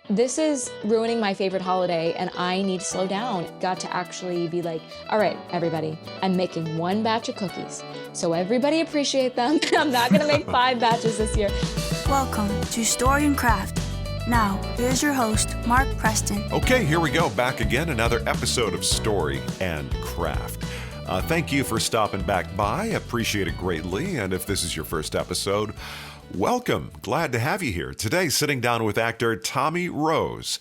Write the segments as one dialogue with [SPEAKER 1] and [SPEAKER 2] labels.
[SPEAKER 1] this is ruining my favorite holiday and I need to slow down. Got to actually be like, all right, everybody, I'm making one batch of cookies. So everybody appreciate them. I'm not going to make 5 batches this year.
[SPEAKER 2] Welcome to Story and Craft. Now, here's your host, Mark Preston.
[SPEAKER 3] Okay, here we go. Back again, another episode of Story and Craft. Thank you for stopping back by. Appreciate it greatly. And if this is your first episode, welcome. Glad to have you here. Today, sitting down with actor Tommi Rose.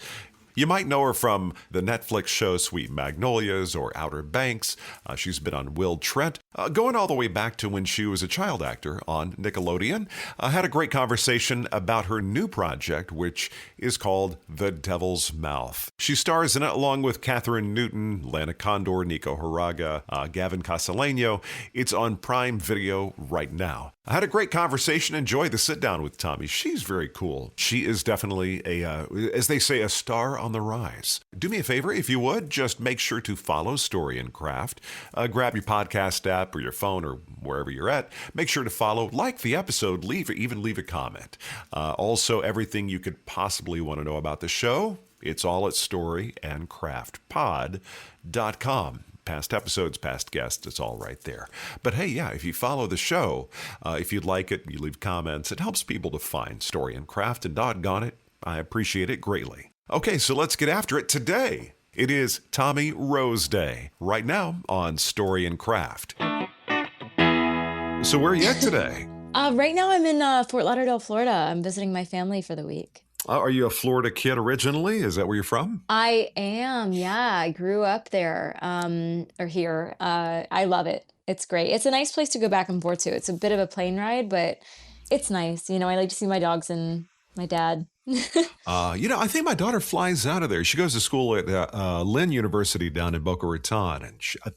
[SPEAKER 3] You might know her from the Netflix show Sweet Magnolias or Outer Banks. She's been on Will Trent, going all the way back to when she was a child actor on Nickelodeon. Had a great conversation about her new project, which is called The Devil's Mouth. She stars in it along with Catherine Newton, Lana Condor, Nico Hiraga, Gavin Castellano. It's on Prime Video right now. I had a great conversation. Enjoyed the sit down with Tommi. She's very cool. She is definitely as they say, a star on the rise. Do me a favor, if you would, just make sure to follow Story and Craft. Grab your podcast app or your phone or wherever you're at. Make sure to follow, like the episode, leave a comment. Also, everything you could possibly want to know about the show, it's all at storyandcraftpod.com. Past episodes, past guests, it's all right there. But hey, yeah, if you follow the show, if you'd like it, you leave comments, it helps people to find Story and Craft, and doggone it, I appreciate it greatly. Okay, so let's get after it today. It is Tommi Rose Day, right now on Story and Craft. So where are you at today?
[SPEAKER 1] Right now I'm in Fort Lauderdale, Florida. I'm visiting my family for the week.
[SPEAKER 3] Are you a Florida kid originally? Is that where you're from?
[SPEAKER 1] I am, yeah. I grew up there, or here. I love it. It's great. It's a nice place to go back and forth to. It's a bit of a plane ride, but it's nice. You know, I like to see my dogs and my dad.
[SPEAKER 3] I think my daughter flies out of there. She goes to school at Lynn University down in Boca Raton, and I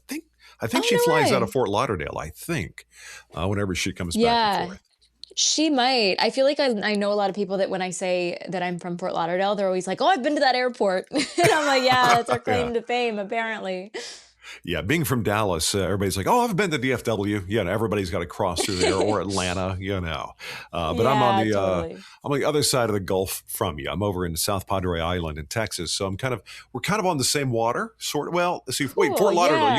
[SPEAKER 3] think she
[SPEAKER 1] No
[SPEAKER 3] flies out
[SPEAKER 1] way.
[SPEAKER 3] of Fort Lauderdale. I think whenever she comes back and
[SPEAKER 1] Yeah,
[SPEAKER 3] forth.
[SPEAKER 1] she might. I feel like I know a lot of people that when I say that I'm from Fort Lauderdale, they're always like, "Oh, I've been to that airport." And I'm like, "Yeah, that's our
[SPEAKER 3] Yeah,
[SPEAKER 1] claim to fame, apparently."
[SPEAKER 3] yeah. Being from Dallas, everybody's like, "Oh, I've been to DFW." Yeah, and everybody's got to cross through there, or Atlanta, But
[SPEAKER 1] Yeah, totally.
[SPEAKER 3] I'm on the other side of the Gulf from you. I'm over in South Padre Island in Texas, so we're kind of on the same water, sort of. Well, let's see. Wait,
[SPEAKER 1] Cool.
[SPEAKER 3] Fort Lauderdale.
[SPEAKER 1] Yeah.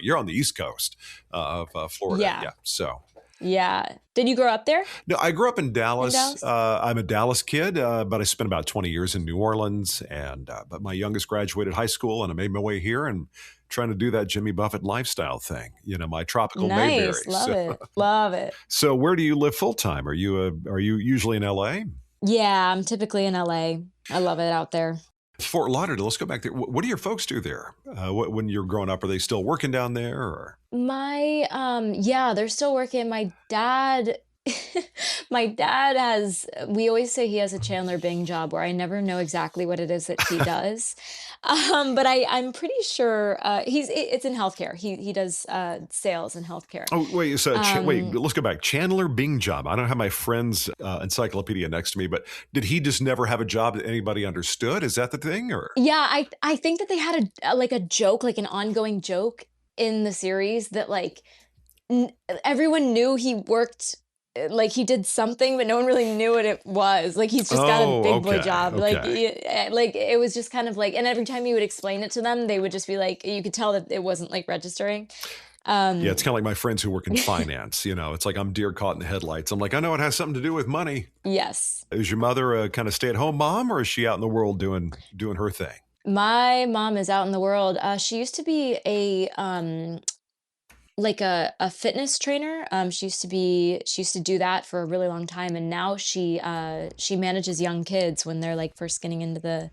[SPEAKER 3] You're on the East Coast of Florida.
[SPEAKER 1] Yeah.
[SPEAKER 3] Yeah, so.
[SPEAKER 1] Yeah. Did you grow up there
[SPEAKER 3] No, I grew up in
[SPEAKER 1] in
[SPEAKER 3] Dallas.
[SPEAKER 1] Dallas?
[SPEAKER 3] I'm a Dallas kid, but I spent about 20 years in New Orleans. But my youngest graduated high school, and I made my way here and trying to do that Jimmy Buffett lifestyle thing. My tropical
[SPEAKER 1] Nice.
[SPEAKER 3] Mayberry.
[SPEAKER 1] Love it. Love it.
[SPEAKER 3] So where do you live full time? Are you usually in L.A.?
[SPEAKER 1] Yeah, I'm typically in LA. I love it out there.
[SPEAKER 3] Fort Lauderdale. Let's go back there. What do your folks do there? When you're growing up, are they still working down there? Or
[SPEAKER 1] Yeah, they're still working. My dad, my dad has, we always say he has a Chandler Bing job where I never know exactly what it is that he does. But I'm pretty sure it's in healthcare. He does sales in healthcare.
[SPEAKER 3] oh wait,
[SPEAKER 1] Um,
[SPEAKER 3] let's go back. Chandler Bing job. I don't have my friend's encyclopedia next to me, but did he just never have a job that anybody understood? Is that the thing, or?
[SPEAKER 1] yeah, I think that they had like a joke, like an ongoing joke in the series that like n everyone knew he worked, like he did something, but no one really knew what it was. Like he's just got a
[SPEAKER 3] Oh,
[SPEAKER 1] big boy
[SPEAKER 3] okay,
[SPEAKER 1] job. Like
[SPEAKER 3] okay.
[SPEAKER 1] like it was just kind of like, and every time he would explain it to them, they would just be like, you could tell that it wasn't like registering.
[SPEAKER 3] Yeah, it's
[SPEAKER 1] Um,
[SPEAKER 3] kind of like my friends who work in finance. It's like I'm deer caught in the headlights. I'm like, I know it has something to do with money.
[SPEAKER 1] yes.
[SPEAKER 3] Is your mother a kind of stay-at-home mom, or is she out in the world doing her thing?
[SPEAKER 1] My mom is out in the world. She used to be like a fitness trainer. She used to do that for a really long time, and now she manages young kids when they're like first getting into the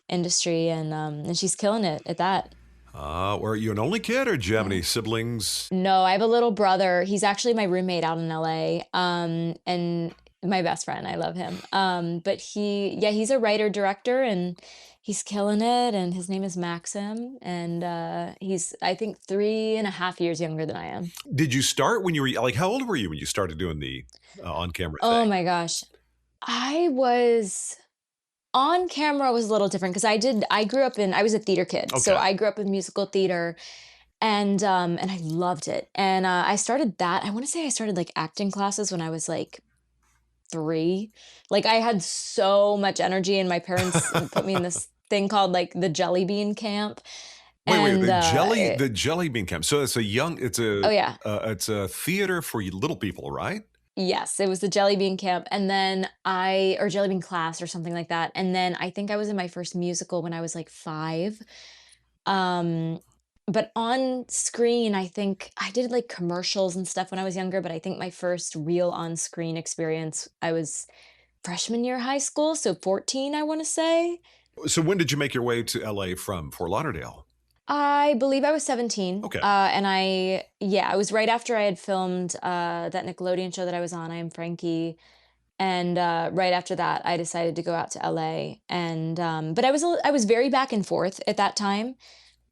[SPEAKER 1] industry, and she's killing it at that.
[SPEAKER 3] Or are you an only kid, or do you have
[SPEAKER 1] Yeah.
[SPEAKER 3] any siblings?
[SPEAKER 1] No, I have a little brother. He's actually my roommate out in LA. And my best friend. I love him. But he's a writer director and he's killing it. And his name is Maxim. And he's, I think, 3.5 years younger than I am.
[SPEAKER 3] Did you start when you were like, how old were you when you started doing the on-camera
[SPEAKER 1] Oh
[SPEAKER 3] thing?
[SPEAKER 1] my gosh. I was on camera was a little different because I was a theater kid. So
[SPEAKER 3] Okay.
[SPEAKER 1] I grew up in musical theater and I loved it. And I started that. I want to say I started like acting classes when I was like 3. Like, I had so much energy, and my parents put me in this thing called, like, the jelly bean camp,
[SPEAKER 3] Wait,
[SPEAKER 1] and,
[SPEAKER 3] the jelly bean camp. So
[SPEAKER 1] oh, yeah.
[SPEAKER 3] it's a theater for little people, right?
[SPEAKER 1] Yes, it was the jelly bean camp, and then I or jelly bean class or something like that, and then I think I was in my first musical when I was, like, 5. Um, but on screen, I think I did, like, commercials and stuff when I was younger, but I think my first real on-screen experience, I was freshman year of high school, so 14, I wanna say?
[SPEAKER 3] So when did you make your way to LA from Fort Lauderdale?
[SPEAKER 1] I believe I was 17,
[SPEAKER 3] Okay.
[SPEAKER 1] and it was right after I had filmed, that Nickelodeon show that I was on, I Am Frankie, and, right after that, I decided to go out to LA, and, but I was very back and forth at that time.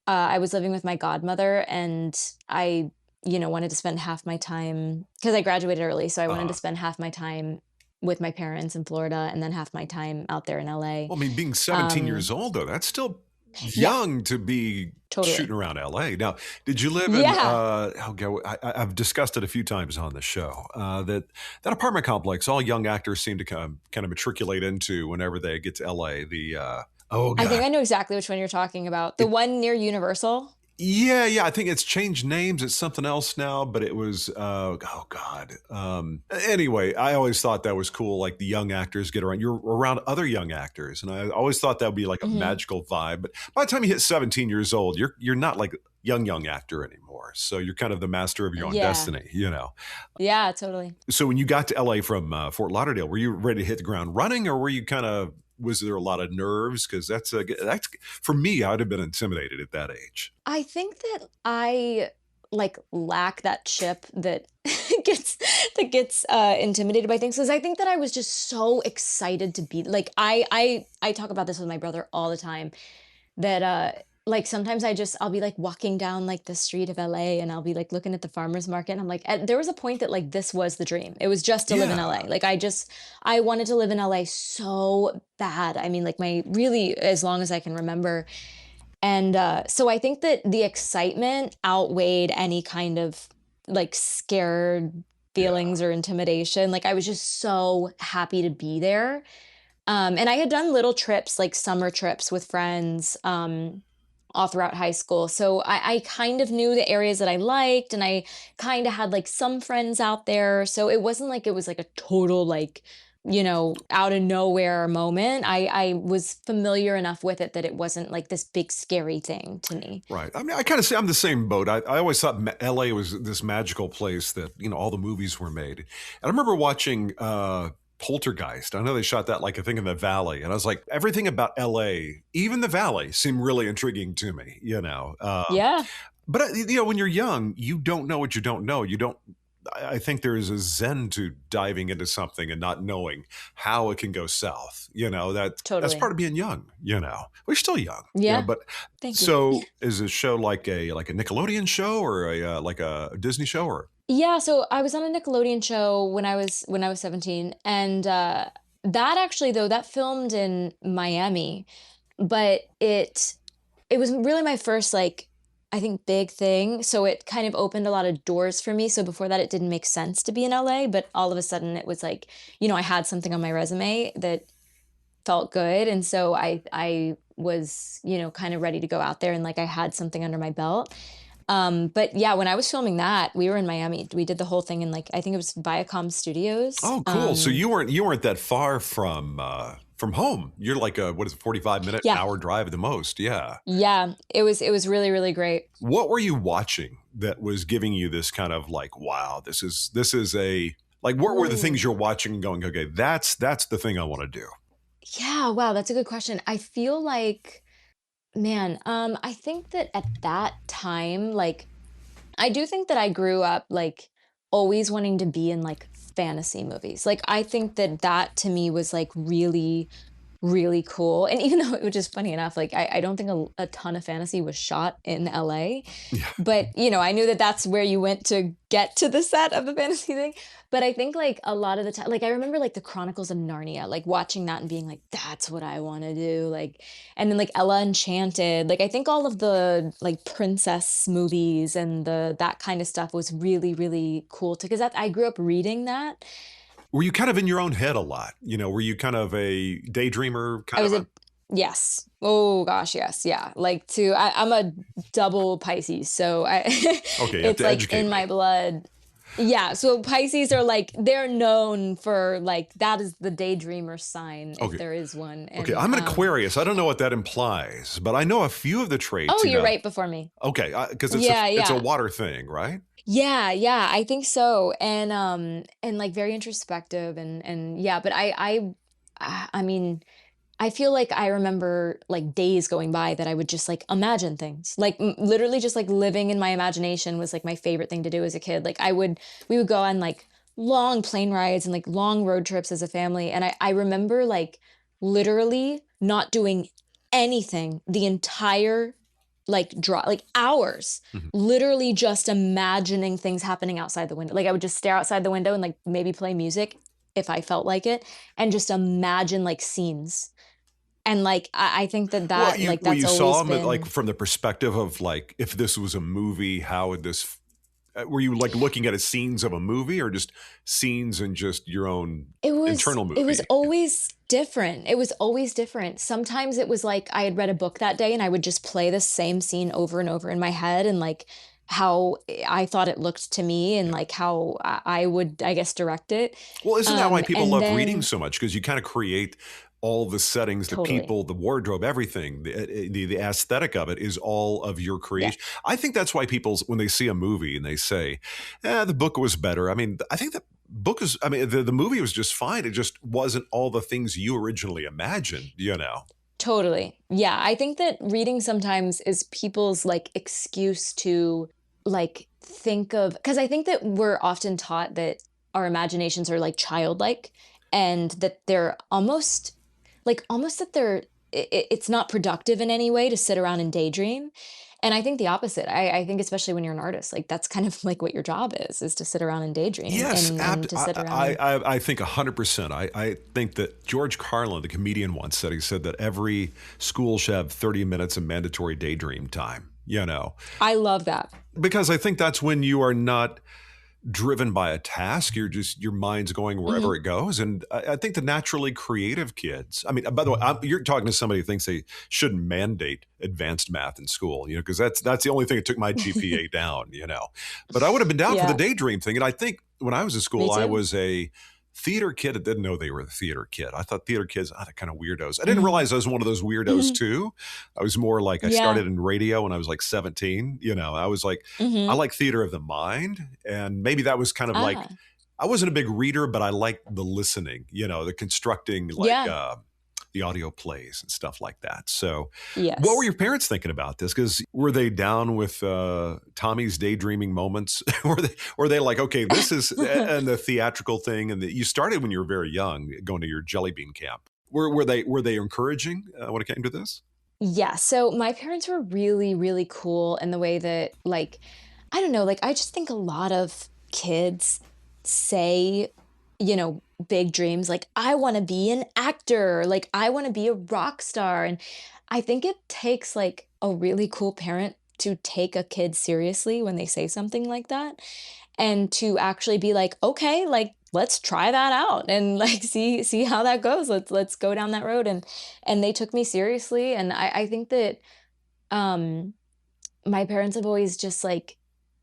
[SPEAKER 1] I was living with my godmother, and I, wanted to spend half my time because I graduated early, so I wanted to
[SPEAKER 3] Uh-huh.
[SPEAKER 1] spend half my time with my parents in Florida and then half my time out there in LA.
[SPEAKER 3] Well, I mean, being 17
[SPEAKER 1] Um,
[SPEAKER 3] years old, though, that's still
[SPEAKER 1] yeah,
[SPEAKER 3] young to be
[SPEAKER 1] totally.
[SPEAKER 3] shooting around LA. Now, did you live in,
[SPEAKER 1] Yeah.
[SPEAKER 3] oh, I've discussed it a few times on the show, that apartment complex all young actors seem to kind of matriculate into whenever they get to LA. Oh
[SPEAKER 1] I think
[SPEAKER 3] God.
[SPEAKER 1] I know exactly which one you're talking about. The
[SPEAKER 3] It,
[SPEAKER 1] one near Universal?
[SPEAKER 3] yeah, I think it's changed names. It's something else now, but it was, oh God. Anyway, I always thought that was cool. Like the young actors get around, you're around other young actors. And I always thought that would be like a
[SPEAKER 1] Mhm.
[SPEAKER 3] magical vibe. But by the time you hit 17 years old, you're not like a young actor anymore. So you're kind of the master of your own
[SPEAKER 1] Yeah.
[SPEAKER 3] destiny.
[SPEAKER 1] Yeah, totally.
[SPEAKER 3] So when you got to LA from Fort Lauderdale, were you ready to hit the ground running, or were you was there a lot of nerves? Because that's for me, I'd have been intimidated at that age.
[SPEAKER 1] I think that I, like, lack that chip that gets intimidated by things. Because I think that I was just so excited to be like, I talk about this with my brother all the time, that, like, sometimes I'll be, like, walking down, like, the street of LA, and I'll be, like, looking at the farmer's market, and I'm like there was a point that, like, this was the dream. It was just to live in
[SPEAKER 3] Yeah.
[SPEAKER 1] LA. Like, I wanted to live in LA so bad. I mean, like, my really as long as I can remember. And, so I think that the excitement outweighed any kind of, like, scared
[SPEAKER 3] Yeah.
[SPEAKER 1] feelings or intimidation. Like, I was just so happy to be there. And I had done little trips, like summer trips with friends, all throughout high school. So I kind of knew the areas that I liked, and I kind of had like some friends out there. So it wasn't like it was like a total, like, out of nowhere moment. I was familiar enough with it that it wasn't like this big scary thing to me.
[SPEAKER 3] Right. I mean, I kind of say I'm the same boat. I always thought LA was this magical place that, all the movies were made. And I remember watching Poltergeist. I know they shot that like a thing in the valley. And I was like, everything about LA, even the valley, seemed really intriguing to me.
[SPEAKER 1] Yeah,
[SPEAKER 3] But, when you're young, you don't know what you don't know. You don't, I think there is a zen to diving into something and not knowing how it can go south. That's
[SPEAKER 1] totally.
[SPEAKER 3] part of being young. We're still young,
[SPEAKER 1] Yeah.
[SPEAKER 3] but
[SPEAKER 1] Thank you.
[SPEAKER 3] so is a show like a Nickelodeon show or like a Disney show or
[SPEAKER 1] Yeah, so I was on a Nickelodeon show when I was 17, and, that actually though, that filmed in Miami, but it was really my first, like, I think, big thing, so it kind of opened a lot of doors for me. So before that, it didn't make sense to be in LA, but all of a sudden it was like, I had something on my resume that felt good, and so I was, kinda ready to go out there, and, like, I had something under my belt. But yeah, when I was filming that, we were in Miami. We did the whole thing in, like, I think it was Viacom Studios.
[SPEAKER 3] oh, cool. So you weren't that far from home. You're like a what is it, 45-minute,
[SPEAKER 1] Yeah,
[SPEAKER 3] hour drive at the most. Yeah.
[SPEAKER 1] yeah, it was really, really great.
[SPEAKER 3] What were you watching that was giving you this kind of like, wow, this is a like what were the things
[SPEAKER 1] Ooh.
[SPEAKER 3] you're watching and going, okay, that's the thing I want to do.
[SPEAKER 1] Yeah, wow, that's a good question. I feel like, man, I think that at that time, like, I do think that I grew up, like, always wanting to be in, like, fantasy movies. Like, I think that that to me was, like, really, really cool. And even though it was just funny enough, like, I don't think a ton of fantasy was shot in LA,
[SPEAKER 3] Yeah.
[SPEAKER 1] but, I knew that that's where you went to get to the set of the fantasy thing. But I think, like, a lot of the time, like, I remember, like, the Chronicles of Narnia, like, watching that and being like, "That's what I wanna do," like, and then, like, Ella Enchanted, like, I think all of the, like, princess movies and that kind of stuff was really, really cool too, 'cause that I grew up reading that,
[SPEAKER 3] Were you kind of in your own head a lot? Were you kind of a daydreamer,
[SPEAKER 1] I
[SPEAKER 3] kind of
[SPEAKER 1] was
[SPEAKER 3] a
[SPEAKER 1] a yes. Oh gosh, yes, yeah. Like I'm a double Pisces, so I
[SPEAKER 3] okay, you have
[SPEAKER 1] it's
[SPEAKER 3] to
[SPEAKER 1] like
[SPEAKER 3] educate
[SPEAKER 1] in
[SPEAKER 3] me.
[SPEAKER 1] my blood. Yeah, so Pisces are like they're known for like that is the daydreamer sign if
[SPEAKER 3] Okay.
[SPEAKER 1] there is one.
[SPEAKER 3] Okay,
[SPEAKER 1] And
[SPEAKER 3] I'm an Aquarius. I don't know what that implies, but I know a few of the traits,
[SPEAKER 1] oh, you're right before me.
[SPEAKER 3] Okay, because
[SPEAKER 1] Yeah,
[SPEAKER 3] it's a
[SPEAKER 1] yeah.
[SPEAKER 3] water thing, right?
[SPEAKER 1] Yeah, yeah, I think so. And like very introspective and yeah, but I mean, I feel like I remember like days going by that I would just like imagine things. Like literally just like living in my imagination was like my favorite thing to do as a kid. Like we would go on like long plane rides and like long road trips as a family. And I remember like literally not doing anything the entire like hours,
[SPEAKER 3] Mhm.
[SPEAKER 1] literally just imagining things happening outside the window. Like I would just stare outside the window and like maybe play music if I felt like it and just imagine like scenes and, like, I think that
[SPEAKER 3] Well,
[SPEAKER 1] like,
[SPEAKER 3] well,
[SPEAKER 1] that's
[SPEAKER 3] you saw
[SPEAKER 1] always
[SPEAKER 3] them like
[SPEAKER 1] been
[SPEAKER 3] from the perspective of like if this was a movie, how would this? Were you like looking at scenes of a movie, or just scenes in just your own internal
[SPEAKER 1] it was
[SPEAKER 3] movie?
[SPEAKER 1] always different. It was always different. Sometimes it was like I had read a book that day and I would just play the same scene over and over in my head and, like, how I thought it looked to me and,
[SPEAKER 3] Yeah.
[SPEAKER 1] like, how I would, I guess, direct it.
[SPEAKER 3] Well, isn't that why people
[SPEAKER 1] And
[SPEAKER 3] love reading
[SPEAKER 1] then
[SPEAKER 3] so much? Because you kind of create all the settings, the
[SPEAKER 1] totally.
[SPEAKER 3] people, the wardrobe, everything, the aesthetic of it is all of your
[SPEAKER 1] Yeah,
[SPEAKER 3] creation. I think that's why people, when they see a movie and they say, the book was better. I mean, I think the book is, I mean, the movie was just fine. It just wasn't all the things you originally imagined.
[SPEAKER 1] totally. Yeah, I think that reading sometimes is people's, like, excuse to, like, think of because I think that we're often taught that our imaginations are, like, childlike and that they're almost almost that it's not productive in any way to sit around and daydream, and I think the opposite. I think especially when you're an artist, like, that's kind of, like, what your job is to sit around and daydream
[SPEAKER 3] Yes,
[SPEAKER 1] and to sit around and
[SPEAKER 3] I think 100%. I think that George Carlin, the comedian, once said, he said that every school should have 30 minutes of mandatory daydream time.
[SPEAKER 1] I love that.
[SPEAKER 3] Because I think that's when you are not driven by a task. You're just, your mind's going wherever
[SPEAKER 1] Mhm.
[SPEAKER 3] it goes. And I think the naturally creative kids, I mean, by the way, you're talking to somebody who thinks they shouldn't mandate advanced math in school, because that's the only thing that took my GPA down. But I would have been down for the
[SPEAKER 1] Yeah,
[SPEAKER 3] daydream thing. And I think when I was in
[SPEAKER 1] me
[SPEAKER 3] school, I
[SPEAKER 1] too.
[SPEAKER 3] was a theater kid that didn't know they were the theater kid. I thought theater kids, they're kind of weirdos. I didn't
[SPEAKER 1] Mhm.
[SPEAKER 3] realize I was one of those weirdos
[SPEAKER 1] Mhm.
[SPEAKER 3] too. I was more like, I
[SPEAKER 1] Yeah.
[SPEAKER 3] started in radio when I was like 17. I was like, I
[SPEAKER 1] Mhm.
[SPEAKER 3] like theater of the mind. And maybe that was kind of like,
[SPEAKER 1] Ah,
[SPEAKER 3] I wasn't a big reader, but I liked the listening, the constructing, like
[SPEAKER 1] yeah.
[SPEAKER 3] the audio plays and stuff like that. So, what were
[SPEAKER 1] Yes.
[SPEAKER 3] your parents thinking about this? Because were they down with Tommy's daydreaming moments? were they like, okay, this is and the theatrical thing, and you started when you were very young, going to your jelly bean camp. Were they encouraging when it came to this?
[SPEAKER 1] Yeah, so my parents were really, really cool in the way that, like, I don't know, like, I just think a lot of kids say, big dreams, like, I want to be an actor, like, I want to be a rock star. And I think it takes, like, a really cool parent to take a kid seriously when they say something like that and to actually be like, okay, like, let's try that out and like see how that goes. Let's go down that road. And they took me seriously. And I think that um my parents have always just like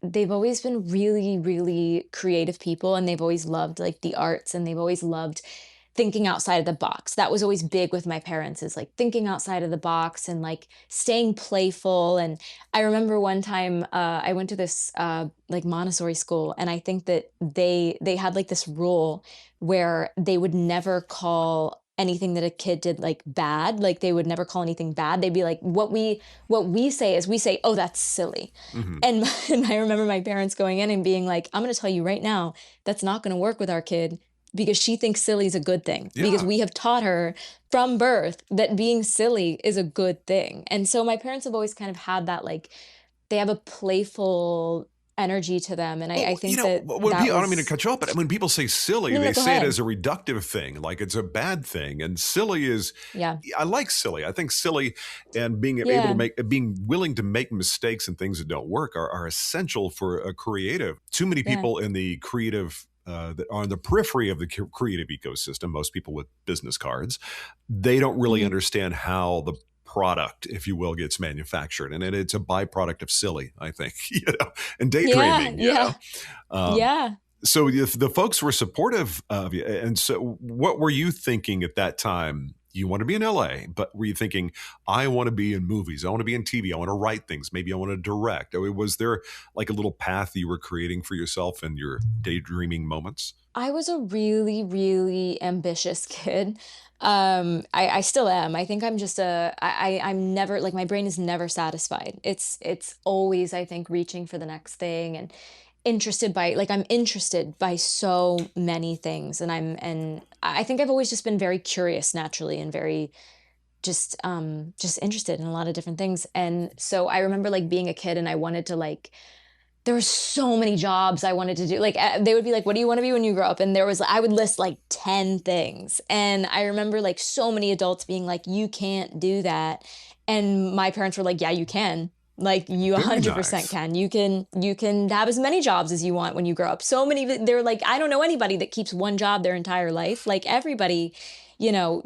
[SPEAKER 1] they've always been really, really creative people and they've always loved like the arts and they've always loved thinking outside of the box. That was always big with my parents is like thinking outside of the box and like staying playful. And I remember one time I went to this like Montessori school and I think that they had like this rule where they would never call anything that a kid did like bad. Like they would never call anything bad. They'd be like, what we say is we say, oh, that's silly.
[SPEAKER 3] Hmm.
[SPEAKER 1] And, and I remember my parents going in and being like, I'm going to tell you right now, that's not going to work with our kid because she thinks silly is a good thing because
[SPEAKER 3] Yeah.
[SPEAKER 1] we have taught her from birth that being silly is a good thing. And so my parents have always kind of had that like they have a playful energy to them. And I
[SPEAKER 3] Well,
[SPEAKER 1] think that
[SPEAKER 3] when
[SPEAKER 1] that
[SPEAKER 3] people, I don't mean to
[SPEAKER 1] was
[SPEAKER 3] cut you off, but when people say silly,
[SPEAKER 1] no, no,
[SPEAKER 3] they
[SPEAKER 1] go
[SPEAKER 3] say it
[SPEAKER 1] ahead.
[SPEAKER 3] as a reductive thing, like it's a bad thing. And silly is,
[SPEAKER 1] Yeah.
[SPEAKER 3] I like silly. I think silly and being able to
[SPEAKER 1] Yeah.
[SPEAKER 3] being willing to make mistakes and things that don't work are essential for a creative. Too many
[SPEAKER 1] Yeah.
[SPEAKER 3] people in the creative that are on the periphery of the creative ecosystem, most people with business cards, they don't really understand how the product, if you will, gets manufactured. And it's a byproduct of silly, I think, and
[SPEAKER 1] Yeah,
[SPEAKER 3] daydreaming,
[SPEAKER 1] yeah,
[SPEAKER 3] Um,
[SPEAKER 1] yeah.
[SPEAKER 3] so if the folks were supportive of you. And so what were you thinking at that time? You want to be in LA, but were you thinking, I want to be in movies, I want to be in TV, I want to write things, maybe I want to direct? I mean, was there like a little path you were creating for yourself in your daydreaming moments?
[SPEAKER 1] I was a really, really ambitious kid. I still am. I think I'm just I'm never like my brain is never satisfied. It's always, I think, reaching for the next thing and I'm interested by so many things and I think I've always just been very curious naturally and very just interested in a lot of different things. And so I remember like being a kid and I wanted to like there were so many jobs I wanted to do. Like they would be like, "What do you want to be when you grow up?" And I would list like 10 things. And I remember like so many adults being like, "You can't do that." And my parents were like, "Yeah, you can. Like you
[SPEAKER 3] Very
[SPEAKER 1] 100%
[SPEAKER 3] nice.
[SPEAKER 1] can. You can have as many jobs as you want when you grow up." So many they're like, "I don't know anybody that keeps one job their entire life." Like everybody,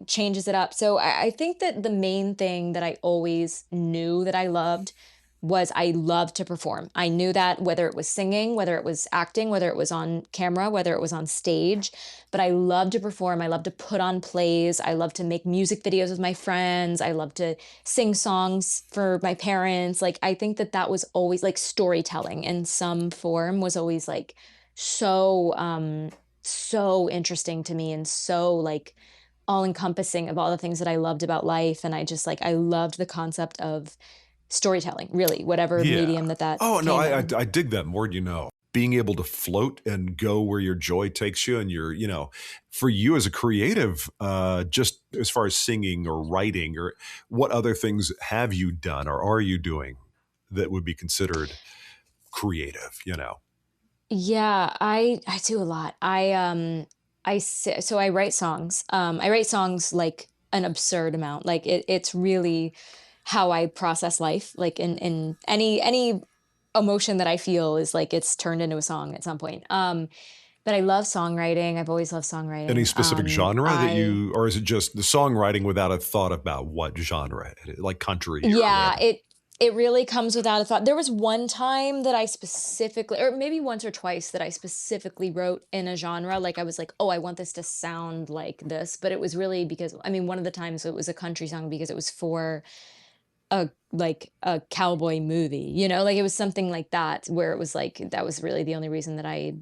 [SPEAKER 1] changes it up. So I think that the main thing that I always knew that I loved was I loved to perform. I knew that whether it was singing, whether it was acting, whether it was on camera, whether it was on stage, but I love to perform. I love to put on plays. I love to make music videos with my friends. I love to sing songs for my parents. Like I think that that was always like storytelling in some form was always like so interesting to me and so like all encompassing of all the things that I loved about life and I loved the concept of storytelling, really, whatever
[SPEAKER 3] Yeah.
[SPEAKER 1] medium that
[SPEAKER 3] Oh, no,
[SPEAKER 1] came
[SPEAKER 3] I
[SPEAKER 1] in.
[SPEAKER 3] dig that more, being able to float and go where your joy takes you. And for you as a creative, just as far as singing or writing, or what other things have you done or are you doing that would be considered creative?
[SPEAKER 1] Yeah, I do a lot. So I write songs. I write songs like an absurd amount. Like it's really how I process life. Like in any emotion that I feel is like it's turned into a song at some point. But I love songwriting. I've always loved
[SPEAKER 3] Any
[SPEAKER 1] songwriting.
[SPEAKER 3] specific genre that
[SPEAKER 1] I
[SPEAKER 3] or is it just the songwriting without a thought about what genre, like country or
[SPEAKER 1] Yeah,
[SPEAKER 3] whatever?
[SPEAKER 1] it really comes without a thought. There was one time that I specifically, or maybe once or twice that I specifically wrote in a genre. Like I was like, oh, I want this to sound like this. But it was really because I mean, one of the times it was a country song because it was for a cowboy movie, like it was something like that where it was like that was really the only reason that I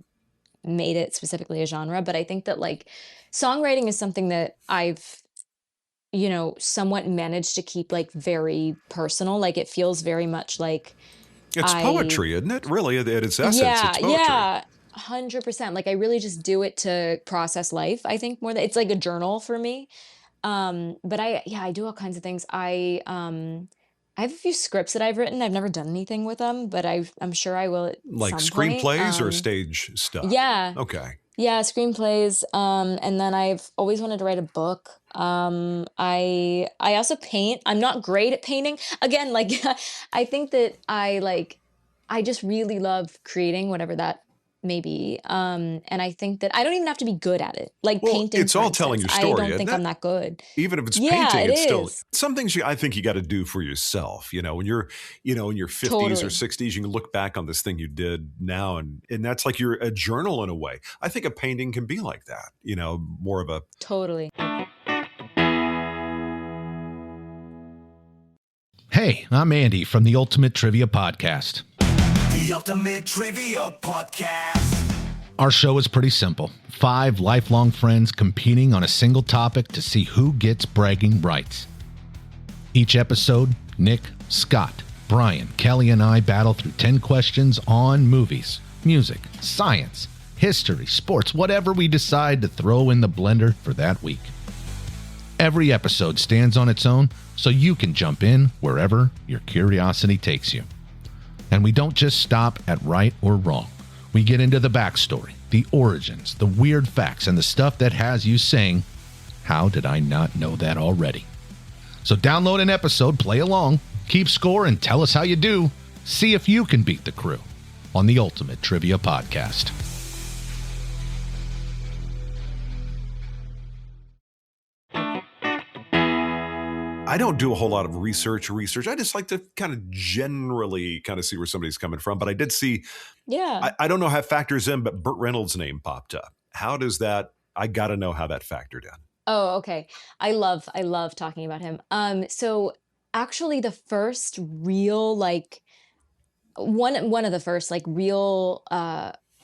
[SPEAKER 1] made it specifically a genre. But I think that like songwriting is something that I've somewhat managed to keep like very personal. Like it feels very much like
[SPEAKER 3] It's
[SPEAKER 1] I,
[SPEAKER 3] poetry, isn't it? Really, at its essence,
[SPEAKER 1] yeah,
[SPEAKER 3] it's poetry.
[SPEAKER 1] yeah, 100%. Like I really just do it to process life. I think more that it's like a journal for me. But yeah, I do all kinds of things. I have a few scripts that I've written. I've never done anything with them, but I'm sure I will at
[SPEAKER 3] Like
[SPEAKER 1] some point.
[SPEAKER 3] screenplays or stage stuff?
[SPEAKER 1] Yeah,
[SPEAKER 3] Okay.
[SPEAKER 1] yeah, screenplays. And then I've always wanted to write a book. I also paint. I'm not great at painting. Again, like I think that I just really love creating whatever that may be. And I think that I don't even have to be good at it. Like
[SPEAKER 3] Well,
[SPEAKER 1] painting,
[SPEAKER 3] it's
[SPEAKER 1] for
[SPEAKER 3] all telling
[SPEAKER 1] instance.
[SPEAKER 3] your
[SPEAKER 1] I
[SPEAKER 3] story,
[SPEAKER 1] don't
[SPEAKER 3] isn't
[SPEAKER 1] think
[SPEAKER 3] it?
[SPEAKER 1] I'm that good.
[SPEAKER 3] Even if it's
[SPEAKER 1] Yeah,
[SPEAKER 3] painting,
[SPEAKER 1] it
[SPEAKER 3] it's still
[SPEAKER 1] is.
[SPEAKER 3] some things I think you got to do for yourself. When you're, in your 50s or
[SPEAKER 1] Totally.
[SPEAKER 3] 60s, you can look back on this thing you did now, and that's like you're a journal in a way. I think a painting can be like that. More of a
[SPEAKER 1] Totally.
[SPEAKER 4] Hey, I'm Andy from the Ultimate Trivia Podcast.
[SPEAKER 5] The Ultimate Trivia Podcast.
[SPEAKER 4] Our show is pretty simple. 5 lifelong friends competing on a single topic to see who gets bragging rights. Each episode, Nick, Scott, Brian, Kelly, and I battle through 10 questions on movies, music, science, history, sports, whatever we decide to throw in the blender for that week. Every episode stands on its own, so you can jump in wherever your curiosity takes you. And we don't just stop at right or wrong. We get into the backstory, the origins, the weird facts, and the stuff that has you saying, how did I not know that already? So download an episode, play along, keep score, and tell us how you do. See if you can beat the crew on the Ultimate Trivia Podcast.
[SPEAKER 3] I don't do a whole lot of research. I just like to kind of generally kind of see where somebody's coming from. But I did see,
[SPEAKER 1] Yeah.
[SPEAKER 3] I don't know how it factors in, but Burt Reynolds' name popped up. How does that, I got to know how that factored in.
[SPEAKER 1] Oh, okay. I love talking about him. So actually the first real like one of the first like real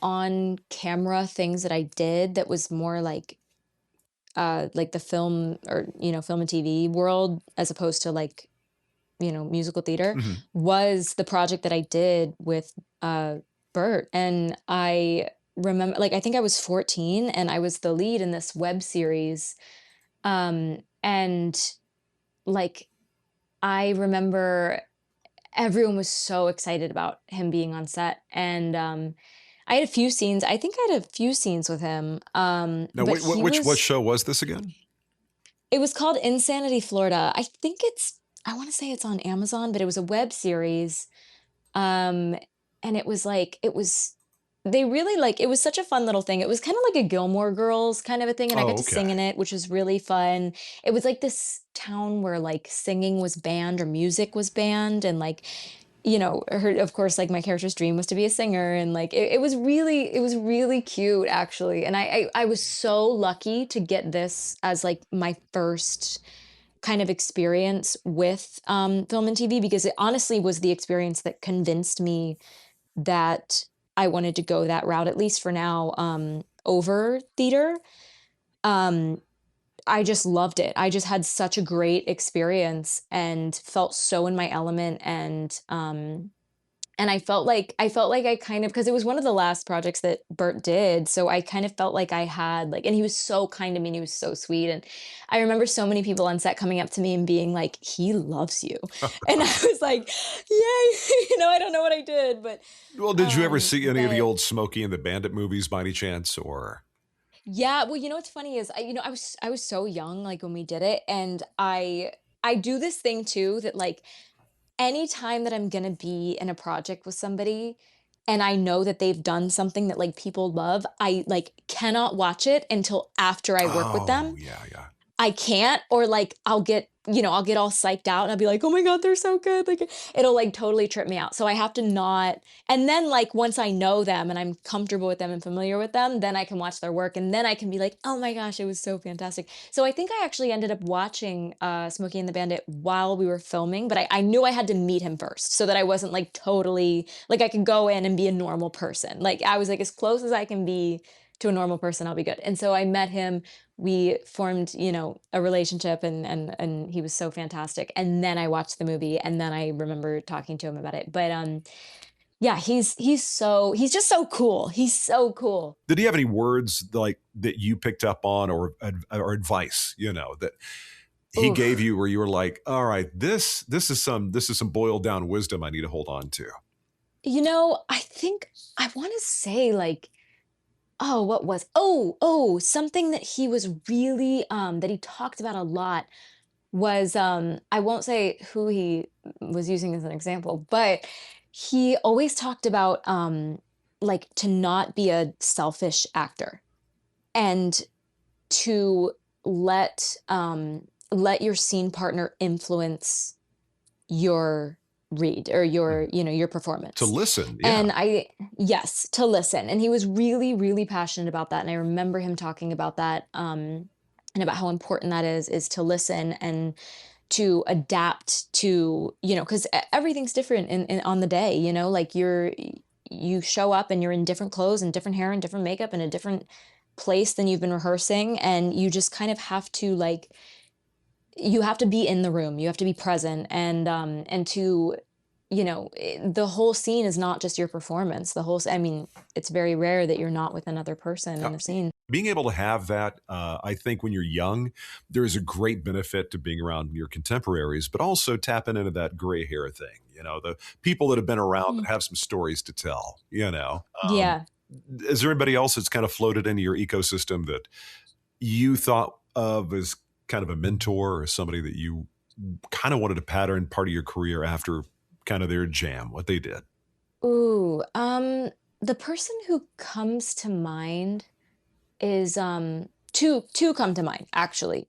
[SPEAKER 1] on camera things that I did that was more like the film or film and TV world as opposed to like musical theater
[SPEAKER 3] Mhm.
[SPEAKER 1] was the project that I did with Bert. And I remember, like, I think I was 14 and I was the lead in this web series. And like, I remember everyone was so excited about him being on set. And I had a few scenes. I think I had a few scenes with him.
[SPEAKER 3] Now,
[SPEAKER 1] But
[SPEAKER 3] what show was this again?
[SPEAKER 1] it was called Insanity Florida. I want to say it's on Amazon, but it was a web series. Um, and they really like, it was such a fun little thing. It was kind of like a Gilmore Girls kind of a thing. And I got
[SPEAKER 3] Oh,
[SPEAKER 1] to
[SPEAKER 3] okay.
[SPEAKER 1] sing in it, which was really fun. It was like this town where like singing was banned or music was banned. And like, of course, like my character's dream was to be a singer. And like, it was really cute actually. And I was so lucky to get this as like my first kind of experience with film and TV because it honestly was the experience that convinced me that I wanted to go that route, at least for now, over theater. Um, I just loved it. I just had such a great experience and felt so in my element and I felt like I kind of because it was one of the last projects that Bert did, so I kind of felt like I had like and he was so kind to me and he was so sweet, and I remember so many people on set coming up to me and being like, "He loves you." And I was like, "Yay." I don't know what I did, but,
[SPEAKER 3] Well, did you ever see any of the
[SPEAKER 1] but
[SPEAKER 3] old Smokey and the Bandit movies by any chance? Or
[SPEAKER 1] yeah, well, what's funny is I was so young, like, when we did it, and I do this thing too that, like, anytime that I'm gonna be in a project with somebody and I know that they've done something that like people love, I like cannot watch it until after I work with
[SPEAKER 3] oh
[SPEAKER 1] them.
[SPEAKER 3] yeah, yeah.
[SPEAKER 1] I can't, or like I'll get all psyched out and I'll be like, oh my God, they're so good. Like it'll like totally trip me out. So I have to not, and then like once I know them and I'm comfortable with them and familiar with them, then I can watch their work and then I can be like, oh my gosh, it was so fantastic. So I think I actually ended up watching Smokey and the Bandit while we were filming, but I knew I had to meet him first so that I wasn't like totally, like I could go in and be a normal person. Like I was like, as close as I can be to a normal person, I'll be good. And so I met him, we formed, a relationship and he was so fantastic. And then I watched the movie and then I remember talking to him about it. But yeah, he's just so cool. He's so cool.
[SPEAKER 3] Did he have any words like that you picked up on or advice, that he gave
[SPEAKER 1] Oof.
[SPEAKER 3] you where you were like, all right, this is some boiled down wisdom I need to hold on to.
[SPEAKER 1] I think I want to say like what was something that he was really that he talked about a lot was I won't say who he was using as an example, but he always talked about like to not be a selfish actor and to let your scene partner influence your read or your
[SPEAKER 3] Mhm.
[SPEAKER 1] your
[SPEAKER 3] To
[SPEAKER 1] performance.
[SPEAKER 3] listen, yeah.
[SPEAKER 1] And yes, to listen, and he was really really passionate about that, and I remember him talking about that and about how important that is to listen and to adapt to because everything's different on the day, like you show up and you're in different clothes and different hair and different makeup and a different place than you've been rehearsing, and you just kind of have to like you have to be in the room, you have to be present, and to the whole scene is not just your performance. I mean, it's very rare that you're not with another person
[SPEAKER 3] Uh,
[SPEAKER 1] in the scene.
[SPEAKER 3] Being able to have that, I think when you're young, there is a great benefit to being around your contemporaries, but also tapping into that gray hair thing, the people that have been around
[SPEAKER 1] Mm.
[SPEAKER 3] that have some stories to tell.
[SPEAKER 1] Yeah.
[SPEAKER 3] Is there anybody else that's kind of floated into your ecosystem that you thought of as kind of a mentor or somebody that you kind of wanted to pattern part of your career after kind of their jam, what they did?
[SPEAKER 1] Ooh, the person who comes to mind is two come to mind actually.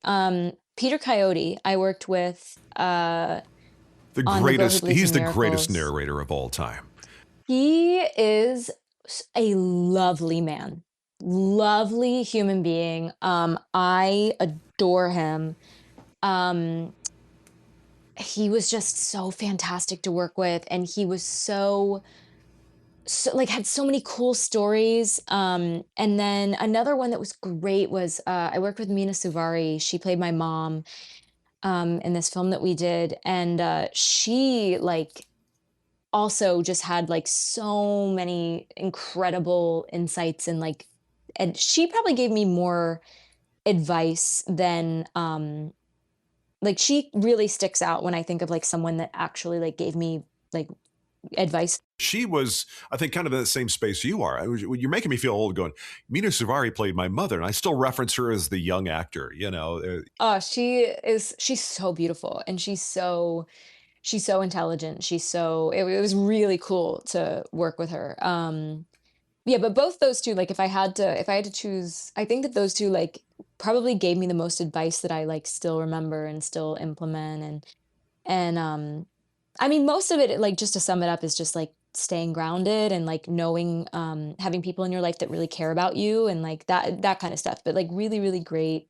[SPEAKER 1] Peter Coyote, I worked with
[SPEAKER 3] The
[SPEAKER 1] on The Girl Who
[SPEAKER 3] greatest,
[SPEAKER 1] Believes
[SPEAKER 3] he's
[SPEAKER 1] in
[SPEAKER 3] the greatest
[SPEAKER 1] Miracles.
[SPEAKER 3] narrator of all time.
[SPEAKER 1] He is a lovely man, lovely human being. I adore him. Um, he was just so fantastic to work with, and he was so like had so many cool stories. And then another one that was great was I worked with Mina Suvari. She played my mom in this film that we did, and she like also just had like so many incredible insights, and like, and she probably gave me more advice than like, she really sticks out when I think of like someone that actually like gave me like advice.
[SPEAKER 3] She was, I think, kind of in the same space you are. You're making me feel old going, Mina Suvari played my mother, and I still reference her as the young actor, you know.
[SPEAKER 1] Oh, she's so beautiful, and she's so intelligent. It was really cool to work with her. Yeah, but both those two, like if I had to choose, I think that those two like probably gave me the most advice that I like still remember and still implement. And I mean, most of it, like, just to sum it up, is just like staying grounded and like knowing, having people in your life that really care about you, and like that kind of stuff. But like really, really great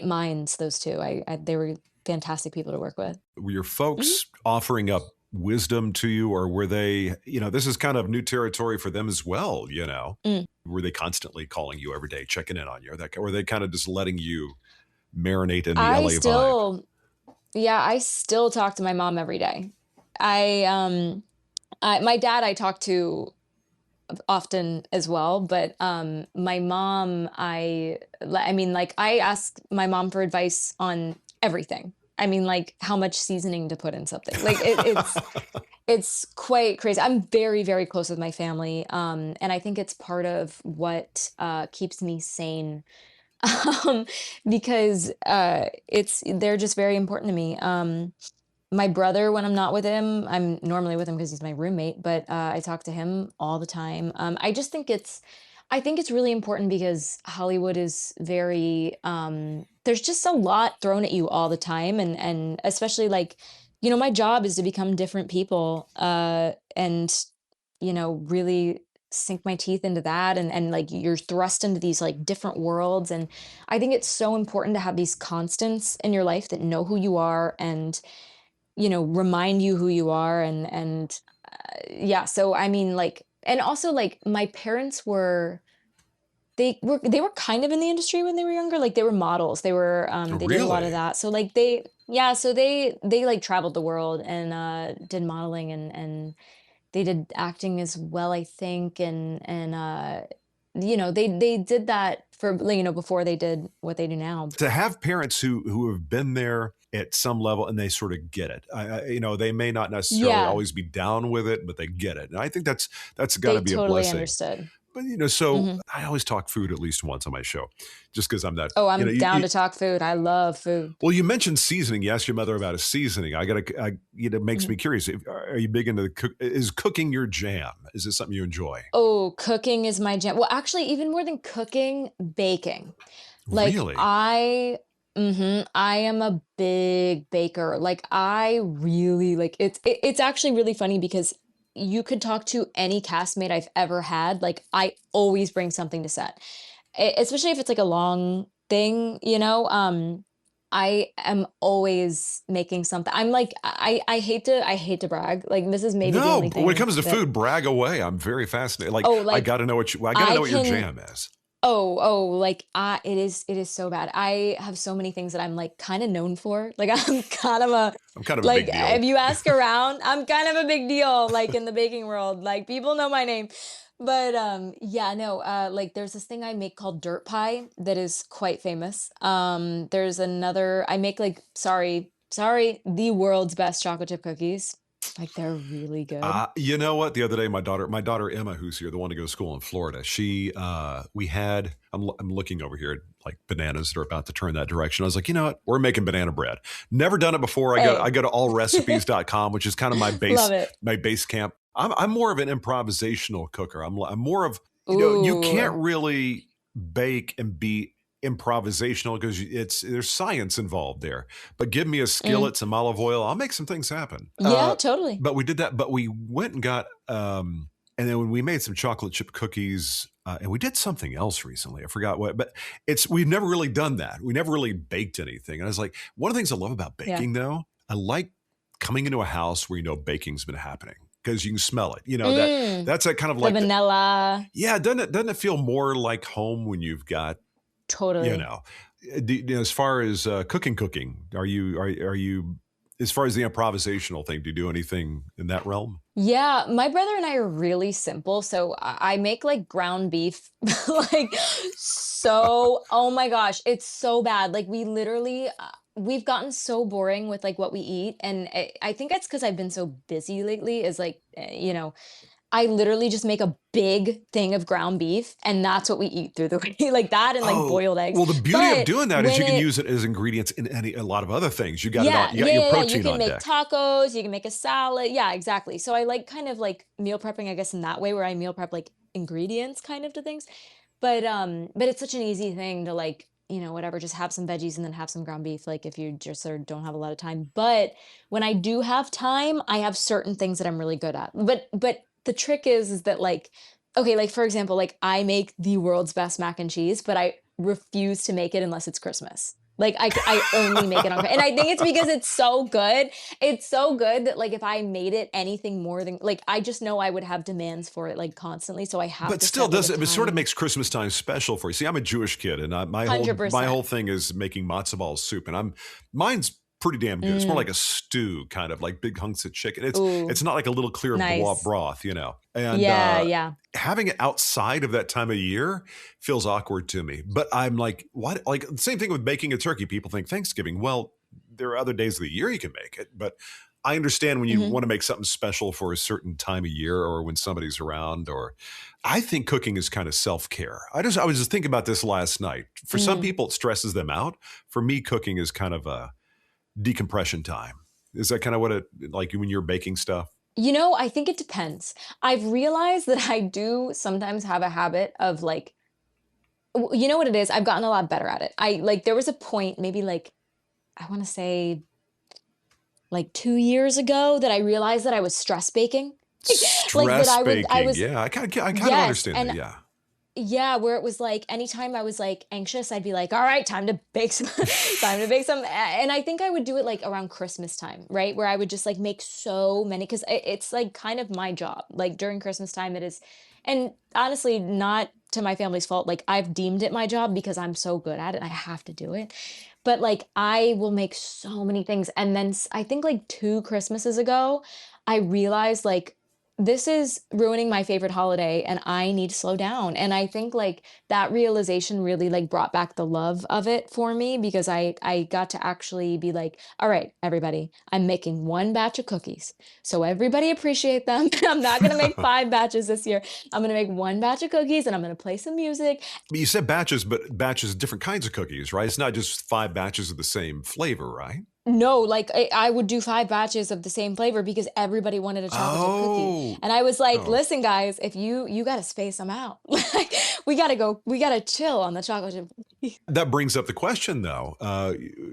[SPEAKER 1] minds, those two. They were fantastic people to work with.
[SPEAKER 3] Were your
[SPEAKER 1] Mhm.
[SPEAKER 3] folks offering up wisdom to you, or were they, this is kind of new territory for them as well, you know?
[SPEAKER 1] Mm.
[SPEAKER 3] Were they constantly calling you every day, checking in on you? Or were they kind of just letting you marinate in the
[SPEAKER 1] I
[SPEAKER 3] LA vibe?
[SPEAKER 1] still, yeah, I still talk to my mom every day. I, um, my dad I talk to often as well, but my mom, I mean, like, I ask my mom for advice on everything. I mean, like, how much seasoning to put in something. Like, it's quite crazy. I'm very, very close with my family, and I think it's part of what keeps me sane. um, because it's they're just very important to me. My brother, when I'm not with him, I'm normally with him because he's my roommate, but I talk to him all the time. I think it's really important because Hollywood is very, there's just a lot thrown at you all the time, and especially like, my job is to become different people, and really sink my teeth into that, and like you're thrust into these like different worlds, and I think it's so important to have these constants in your life that know who you are, and remind you who you are, and yeah, so I mean, like, and also like my parents they were kind of in the industry when they were younger, like they were models. They did a lot of
[SPEAKER 3] Really?
[SPEAKER 1] that. So like they like traveled the world and did modeling, and they did acting as well, I think, and they did that for before they did what they do now.
[SPEAKER 3] To have parents who have been there at some level and they sort of get it. They may not necessarily
[SPEAKER 1] Yeah,
[SPEAKER 3] always be down with it, but they get it. And I think that's got
[SPEAKER 1] they
[SPEAKER 3] to be a
[SPEAKER 1] totally
[SPEAKER 3] blessing.
[SPEAKER 1] understood.
[SPEAKER 3] But so
[SPEAKER 1] Mhm.
[SPEAKER 3] I always talk food at least once on my show, just because I'm that.
[SPEAKER 1] Oh,
[SPEAKER 3] You know,
[SPEAKER 1] I'm
[SPEAKER 3] you,
[SPEAKER 1] down
[SPEAKER 3] you,
[SPEAKER 1] to talk food. I love food.
[SPEAKER 3] well, you mentioned seasoning. You asked your mother about a seasoning. Makes
[SPEAKER 1] Mhm.
[SPEAKER 3] me curious. Are you big into is cooking your jam? Is this something you enjoy?
[SPEAKER 1] Oh, cooking is my jam. Well, actually, even more than cooking, baking. Like
[SPEAKER 3] Really?
[SPEAKER 1] I am a big baker. Like I really like it's actually really funny because you could talk to any castmate I've ever had. Like I always bring something to set. Especially if it's like a long thing. I am always making something. I'm like I hate to brag. Like this is maybe the
[SPEAKER 3] No,
[SPEAKER 1] only
[SPEAKER 3] but when it
[SPEAKER 1] thing
[SPEAKER 3] comes to
[SPEAKER 1] that
[SPEAKER 3] food, brag away. I'm very fascinated. Like
[SPEAKER 1] oh
[SPEAKER 3] I
[SPEAKER 1] like
[SPEAKER 3] got to know I got to
[SPEAKER 1] I
[SPEAKER 3] know what your
[SPEAKER 1] can
[SPEAKER 3] jam is.
[SPEAKER 1] like it is so bad. I have so many things that I'm like kind of known for. Like I'm kind of a
[SPEAKER 3] I'm kind of a
[SPEAKER 1] like
[SPEAKER 3] big deal.
[SPEAKER 1] if you ask around, I'm kind of a big deal like in the baking world. Like people know my name. But yeah, no, like there's this thing I make called dirt pie that is quite famous. There's another I make like sorry, the world's best chocolate chip cookies. Like they're really good.
[SPEAKER 3] You know what? The other day, my daughter Emma, who's here, the one to go to school in Florida, we had. I'm looking over here at like bananas that are about to turn that direction. I was like, you know what? We're making banana bread. Never done it before. I
[SPEAKER 1] Hey,
[SPEAKER 3] go to allrecipes.com, which is kind of
[SPEAKER 1] love it.
[SPEAKER 3] my base camp. I'm more of an improvisational cooker. I'm more of you
[SPEAKER 1] Ooh.
[SPEAKER 3] can't really bake and beat improvisational because there's science involved there. But give me a
[SPEAKER 1] Mm.
[SPEAKER 3] skillet, some olive oil, I'll make some things happen.
[SPEAKER 1] Yeah, totally.
[SPEAKER 3] But we did that. But we went and got, and then when we made some chocolate chip cookies, and we did something else recently. I forgot what, but we've never really done that. We never really baked anything. And I was like, one of the things I love about
[SPEAKER 1] Yeah.
[SPEAKER 3] baking, though, I like coming into a house where baking's been happening because you can smell it.
[SPEAKER 1] Mm.
[SPEAKER 3] That's that kind of
[SPEAKER 1] The
[SPEAKER 3] like
[SPEAKER 1] vanilla.
[SPEAKER 3] yeah. Doesn't it feel more like home when you've got
[SPEAKER 1] Totally.
[SPEAKER 3] as far as cooking? Are you as far as the improvisational thing? Do you do anything in that realm?
[SPEAKER 1] Yeah, my brother and I are really simple. So I make like ground beef, like so, oh my gosh, it's so bad. Like we literally, we've gotten so boring with like what we eat. And I think that's because I've been so busy lately, is like, I literally just make a big thing of ground beef and that's what we eat through the week, like that and like
[SPEAKER 3] Oh,
[SPEAKER 1] boiled eggs.
[SPEAKER 3] well, the beauty of
[SPEAKER 1] But
[SPEAKER 3] doing that is
[SPEAKER 1] when
[SPEAKER 3] you can
[SPEAKER 1] it,
[SPEAKER 3] use it as ingredients in a lot of other things. You got it
[SPEAKER 1] yeah,
[SPEAKER 3] on. You
[SPEAKER 1] yeah,
[SPEAKER 3] got your
[SPEAKER 1] yeah, yeah. You
[SPEAKER 3] protein
[SPEAKER 1] can
[SPEAKER 3] on
[SPEAKER 1] make
[SPEAKER 3] deck.
[SPEAKER 1] tacos, you can make a salad. Yeah, exactly. So I like kind of like meal prepping, I guess, in that way where I meal prep like ingredients kind of to things. But it's such an easy thing to like, whatever, just have some veggies and then have some ground beef, like if you just sort of don't have a lot of time. But when I do have time, I have certain things that I'm really good at. But the trick is that like, okay, like for example, like I make the world's best mac and cheese, but I refuse to make it unless it's Christmas. Like I only make it on, and I think it's because it's so good. It's so good that like if I made it anything more than like, I just know I would have demands for it like constantly. So I have
[SPEAKER 3] But
[SPEAKER 1] to
[SPEAKER 3] still,
[SPEAKER 1] set like
[SPEAKER 3] does
[SPEAKER 1] a
[SPEAKER 3] it sort of
[SPEAKER 1] time.
[SPEAKER 3] makes Christmas time special for you? See, I'm a Jewish kid, and my
[SPEAKER 1] 100%.
[SPEAKER 3] whole thing is making matzo ball soup, and mine's pretty damn good. It's more
[SPEAKER 1] Mm.
[SPEAKER 3] like a stew, kind of like big hunks of chicken.
[SPEAKER 1] Ooh,
[SPEAKER 3] It's not like a little clear
[SPEAKER 1] nice.
[SPEAKER 3] broth, And
[SPEAKER 1] Yeah, yeah.
[SPEAKER 3] having it outside of that time of year feels awkward to me. But I'm like, what? Like the same thing with baking a turkey. People think Thanksgiving. Well, there are other days of the year you can make it, but I understand when you
[SPEAKER 1] Mhm.
[SPEAKER 3] want to make something special for a certain time of year or when somebody's around. Or I think cooking is kind of self-care. I was just thinking about this last night. For some
[SPEAKER 1] Mm.
[SPEAKER 3] people, it stresses them out. For me, cooking is kind of a decompression time. Is that kind of what it like when you're baking stuff?
[SPEAKER 1] I think it depends. I've realized that I do sometimes have a habit of like, you know what it is? I've gotten a lot better at it. I like, there was a point, maybe like, I want to say like 2 years ago, that I realized that I was stress baking. Like that
[SPEAKER 3] Stress
[SPEAKER 1] I
[SPEAKER 3] baking.
[SPEAKER 1] was,
[SPEAKER 3] Yeah, I kind of
[SPEAKER 1] yes.
[SPEAKER 3] understand that.
[SPEAKER 1] And
[SPEAKER 3] Yeah.
[SPEAKER 1] yeah, where it was like anytime I was like anxious, I'd be like, all right, time to bake some, time to bake some. And I think I would do it like around Christmas time, right? Where I would just like make so many, because it's like kind of my job. Like during Christmas time, it is. And honestly, not to my family's fault. Like I've deemed it my job because I'm so good at it. I have to do it. But like I will make so many things. And then I think like 2 Christmases ago, I realized like, this is ruining my favorite holiday and I need to slow down. And I think like that realization really like brought back the love of it for me, because I got to actually be like, all right, everybody, I'm making one batch of cookies. So everybody appreciate them. I'm not going to make 5 batches this year. I'm going to make one batch of cookies and I'm going to play some music.
[SPEAKER 3] But you said batches, but batches of different kinds of cookies, right? It's not just 5 batches of the same flavor, right?
[SPEAKER 1] No, like I would do 5 batches of the same flavor because everybody wanted a chocolate chip cookie.
[SPEAKER 3] Oh,
[SPEAKER 1] And I was like,
[SPEAKER 3] oh.
[SPEAKER 1] listen, guys, if you gotta space them out. Like we gotta chill on the chocolate chip cookie.
[SPEAKER 3] That brings up the question, though.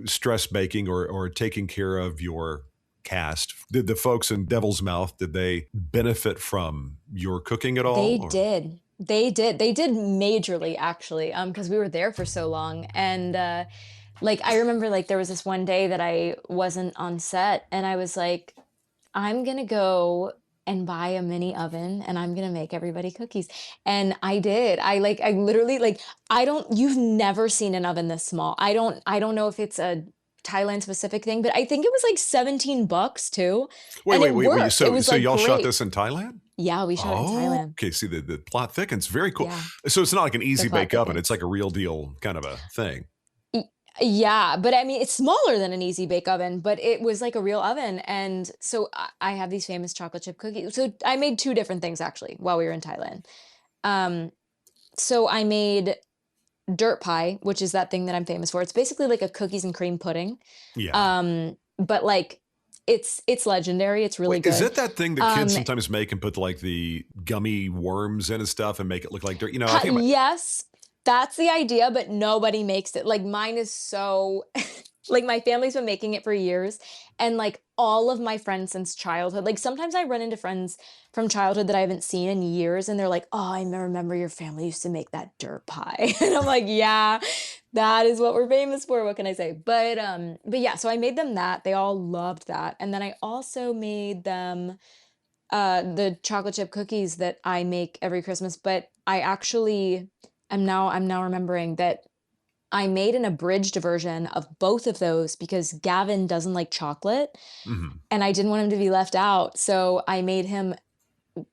[SPEAKER 3] Stress baking or taking care of your cast. Did the folks in Devil's Mouth, did they benefit from your cooking at all?
[SPEAKER 1] They
[SPEAKER 3] Or
[SPEAKER 1] did. They did majorly actually, because we were there for so long. And like I remember like there was this one day that I wasn't on set and I was like, I'm gonna go and buy a mini oven and I'm gonna make everybody cookies. And I did. I literally like you've never seen an oven this small. I don't know if it's a Thailand specific thing, but I think it was like $17 too.
[SPEAKER 3] wait,
[SPEAKER 1] And
[SPEAKER 3] wait,
[SPEAKER 1] it
[SPEAKER 3] wait, wait.
[SPEAKER 1] worked. It was
[SPEAKER 3] So
[SPEAKER 1] like
[SPEAKER 3] y'all shot
[SPEAKER 1] great.
[SPEAKER 3] this in Thailand?
[SPEAKER 1] Yeah, we shot it in
[SPEAKER 3] Oh,
[SPEAKER 1] Thailand.
[SPEAKER 3] okay. See, the plot thickens. Very cool.
[SPEAKER 1] Yeah,
[SPEAKER 3] So it's not like an
[SPEAKER 1] the
[SPEAKER 3] easy
[SPEAKER 1] plot
[SPEAKER 3] bake oven. It's
[SPEAKER 1] thickens.
[SPEAKER 3] like a real deal kind of a thing.
[SPEAKER 1] Y- Yeah, but I mean, it's smaller than an easy bake oven, but it was like a real oven. And so I have these famous chocolate chip cookies. So I made two different things actually while we were in Thailand. Um, so I made dirt pie, which is that thing that I'm famous for. It's basically like a cookies and cream pudding.
[SPEAKER 3] Yeah.
[SPEAKER 1] But like it's legendary. It's really
[SPEAKER 3] Wait, is
[SPEAKER 1] good.
[SPEAKER 3] it that thing that kids
[SPEAKER 1] Um,
[SPEAKER 3] sometimes make and put like the gummy worms in and stuff and make it look like dirt? I think about
[SPEAKER 1] yes, That's the idea, but nobody makes it. Like, mine is so like, my family's been making it for years, and, like, all of my friends since childhood like, sometimes I run into friends from childhood that I haven't seen in years, and they're like, "Oh, I remember your family used to make that dirt pie." And I'm like, "Yeah, that is what we're famous for, what can I say?" But yeah, so I made them that, they all loved that, and then I also made them the chocolate chip cookies that I make every Christmas, but I actually I'm now remembering that I made an abridged version of both of those because Gavin doesn't like chocolate
[SPEAKER 3] Mhm.
[SPEAKER 1] and I didn't want him to be left out. So I made him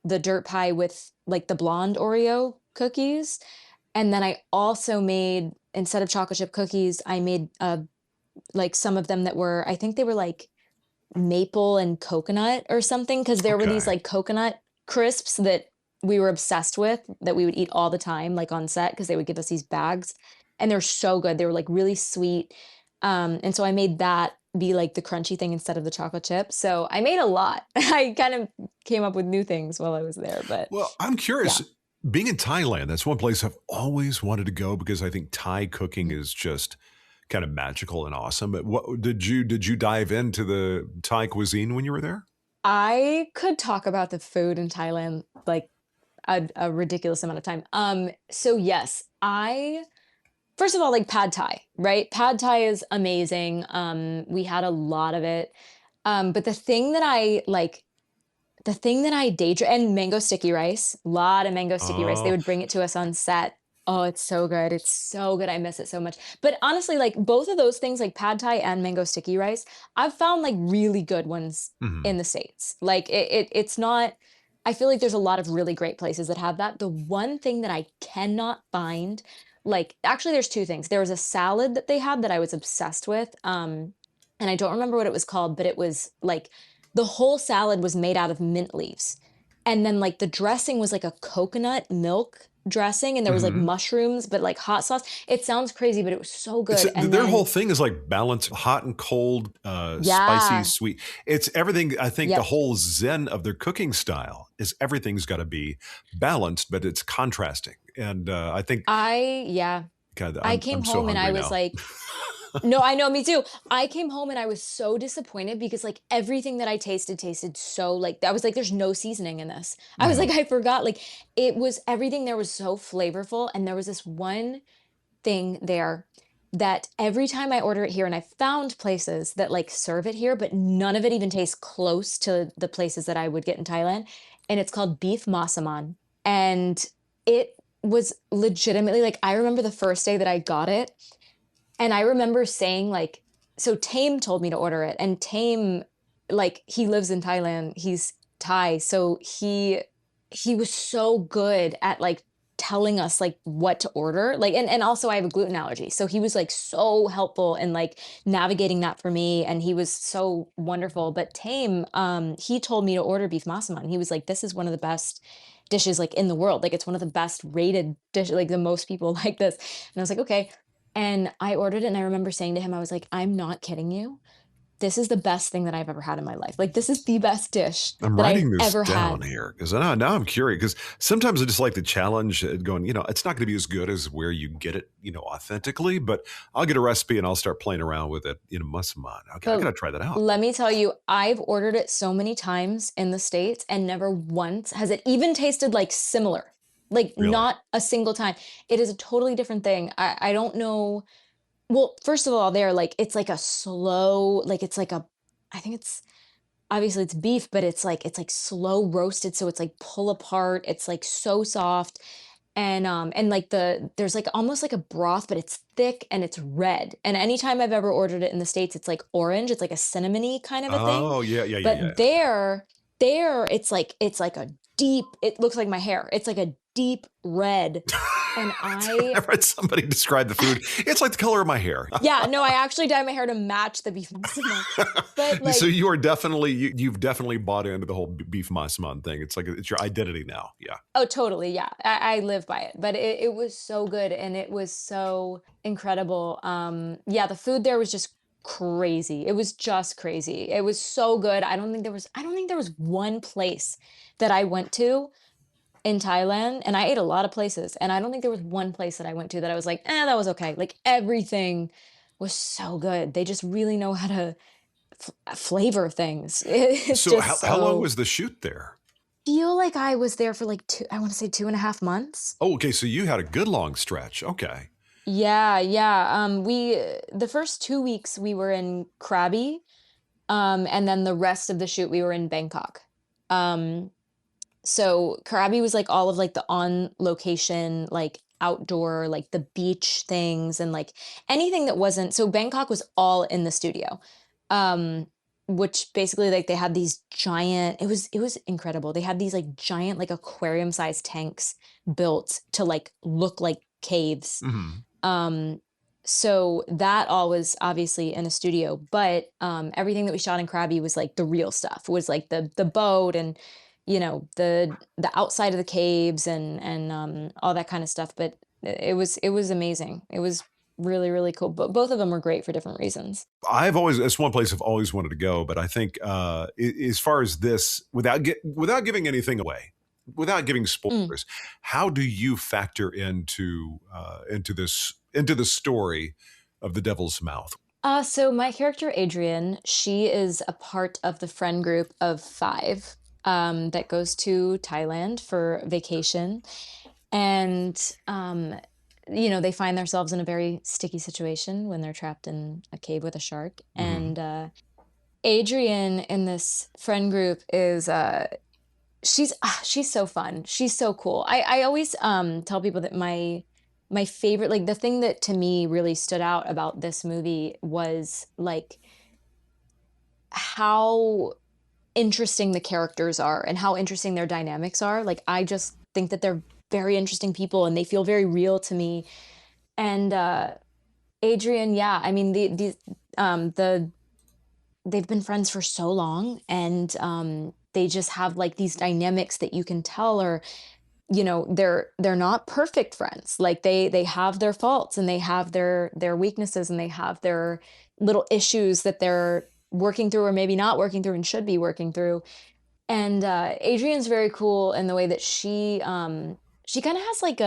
[SPEAKER 1] the dirt pie with like the blonde Oreo cookies. And then I also made, instead of chocolate chip cookies, I made like some of them that were, I think they were like maple and coconut or something, because there were these
[SPEAKER 3] Okay.
[SPEAKER 1] like coconut crisps that we were obsessed with that we would eat all the time, like on set, because they would give us these bags and they're so good. They were like really sweet. And so I made that be like the crunchy thing instead of the chocolate chip. So I made a lot. I kind of came up with new things while I was there, but
[SPEAKER 3] Well, I'm
[SPEAKER 1] yeah.
[SPEAKER 3] curious. Being in Thailand, that's one place I've always wanted to go because I think Thai cooking
[SPEAKER 1] Mhm.
[SPEAKER 3] is just kind of magical and awesome. But what did you dive into the Thai cuisine when you were there?
[SPEAKER 1] I could talk about the food in Thailand like a ridiculous amount of time. So yes, I first of all, like pad thai, right? Pad thai is amazing. We had a lot of it. But the thing that I daydream and mango sticky rice, a lot of mango sticky rice. They
[SPEAKER 3] Oh,
[SPEAKER 1] would bring it to us on set. Oh, it's so good. It's so good. I miss it so much. But honestly, like both of those things, like pad thai and mango sticky rice, I've found like really good ones in
[SPEAKER 3] mhm.
[SPEAKER 1] the States. Like it's not, I feel like there's a lot of really great places that have that. The one thing that I cannot find, like actually there's two things. There was a salad that they had that I was obsessed with. And I don't remember what it was called, but it was like the whole salad was made out of mint leaves. And then like the dressing was like a coconut milk dressing and there was like
[SPEAKER 3] Mhm.
[SPEAKER 1] mushrooms, but like hot sauce. It sounds crazy, but it was so
[SPEAKER 3] It's
[SPEAKER 1] good. And
[SPEAKER 3] their whole
[SPEAKER 1] then
[SPEAKER 3] thing is like balance, hot and cold, spicy,
[SPEAKER 1] yeah,
[SPEAKER 3] sweet. It's everything. I think the
[SPEAKER 1] yep.
[SPEAKER 3] whole zen of their cooking style is everything's got to be balanced, but it's contrasting. And I think,
[SPEAKER 1] Yeah.
[SPEAKER 3] God,
[SPEAKER 1] I
[SPEAKER 3] I'm
[SPEAKER 1] came
[SPEAKER 3] so
[SPEAKER 1] home and I
[SPEAKER 3] hungry
[SPEAKER 1] was
[SPEAKER 3] now.
[SPEAKER 1] like, no, I know, me too. I came home and I was so disappointed because like everything that I tasted so like I was like, there's no seasoning in this. I was like,
[SPEAKER 3] Mhm.
[SPEAKER 1] I forgot. Like it was everything there was so flavorful. And there was this one thing there that every time I order it here, and I found places that like serve it here, but none of it even tastes close to the places that I would get in Thailand. And it's called beef masaman. And it was legitimately like, I remember the first day that I got it, and I remember saying like, so Tame told me to order it, and Tame, like, he lives in Thailand. He's Thai, so he was so good at like telling us like what to order. Like, and also I have a gluten allergy, so he was like so helpful in like navigating that for me, and he was so wonderful. But Tame, he told me to order beef masaman. He was like, this is one of the best dishes like in the world. Like, it's one of the best rated dish. Like, the most people like this, and I was like, okay. And I ordered it, and I remember saying to him, I was like, "I'm not kidding you. This is the best thing that I've ever had in my life. Like, this is the best dish
[SPEAKER 3] I'm
[SPEAKER 1] that I've
[SPEAKER 3] writing this
[SPEAKER 1] ever
[SPEAKER 3] down
[SPEAKER 1] had."
[SPEAKER 3] here because now I'm curious because sometimes I just like the challenge going, it's not going to be as good as where you get it, authentically, but I'll get a recipe and I'll start playing around with it, mussaman. Okay, I got
[SPEAKER 1] But
[SPEAKER 3] to try that out.
[SPEAKER 1] let me tell you, I've ordered it so many times in the States, and never once has it even tasted, like, similar. Like,
[SPEAKER 3] Really?
[SPEAKER 1] not a single time. It is a totally different thing. I don't know. Well, first of all, there, like, it's like a slow, like, it's like a, I think it's, obviously it's beef, but it's like slow roasted, so it's like pull apart. It's like so soft. And like there's like almost like a broth, but it's thick and it's red. And anytime I've ever ordered it in the States, it's like orange. It's like a cinnamony kind of a thing.
[SPEAKER 3] Oh, yeah, yeah, yeah, yeah.
[SPEAKER 1] But there it's like a deep, it looks like my hair. It's like a deep red. And
[SPEAKER 3] I
[SPEAKER 1] I
[SPEAKER 3] read somebody describe the food. It's like the color of my hair.
[SPEAKER 1] yeah, no, I actually dyed my hair to match the beef massaman. But
[SPEAKER 3] So
[SPEAKER 1] like,
[SPEAKER 3] you are definitely you've definitely bought into the whole beef massaman thing. It's like it's your identity now. Yeah.
[SPEAKER 1] oh, totally. Yeah. I live by it. But it was so good and it was so incredible. Yeah, the food there was just crazy. It was just crazy. It was so good. I don't think there was one place that I went to in Thailand, and I ate a lot of places, and I don't think there was one place that I went to that I was like, that was okay. Like everything was so good. They just really know how to flavor things. It's
[SPEAKER 3] So
[SPEAKER 1] just
[SPEAKER 3] how long
[SPEAKER 1] so
[SPEAKER 3] was the shoot there?
[SPEAKER 1] feel like I was there for like I want to say 2.5 months.
[SPEAKER 3] Oh, okay. So you had a good long stretch. Okay.
[SPEAKER 1] Yeah, yeah. The first 2 weeks we were in Krabi, and then the rest of the shoot we were in Bangkok. Um, so Krabi was like all of like the on location, like outdoor, like the beach things and like anything that wasn't. So Bangkok was all in the studio. Um, which basically like they had these giant, it was incredible. They had these like giant like aquarium sized tanks built to like look like caves.
[SPEAKER 3] Hmm.
[SPEAKER 1] um, so that all was obviously in a studio, but everything that we shot in Krabi was like the real stuff. Was like the boat and the outside of the caves and all that kind of stuff. But it was amazing. It was really really cool. But both of them were great for different reasons.
[SPEAKER 3] It's one place I've always wanted to go, but I think as far as this, without giving anything away, without giving
[SPEAKER 1] Mm.
[SPEAKER 3] spoilers, how do you factor into the story of The Devil's Mouth?
[SPEAKER 1] So my character Adrian, she is a part of the friend group of five that goes to Thailand for vacation. And they find themselves in a very sticky situation when they're trapped in a cave with a shark.
[SPEAKER 3] Hmm.
[SPEAKER 1] And Adrian in this friend group is she's so fun. She's so cool. I always tell people that my favorite, like the thing that to me really stood out about this movie was like how interesting the characters are and how interesting their dynamics are. Like I just think that they're very interesting people and they feel very real to me. And Adrian, yeah, I mean they've been friends for so long, and they just have like these dynamics that you can tell are, they're not perfect friends. Like they have their faults and they have their weaknesses and they have their little issues that they're working through or maybe not working through and should be working through. And Adrian's very cool in the way that she kind of has like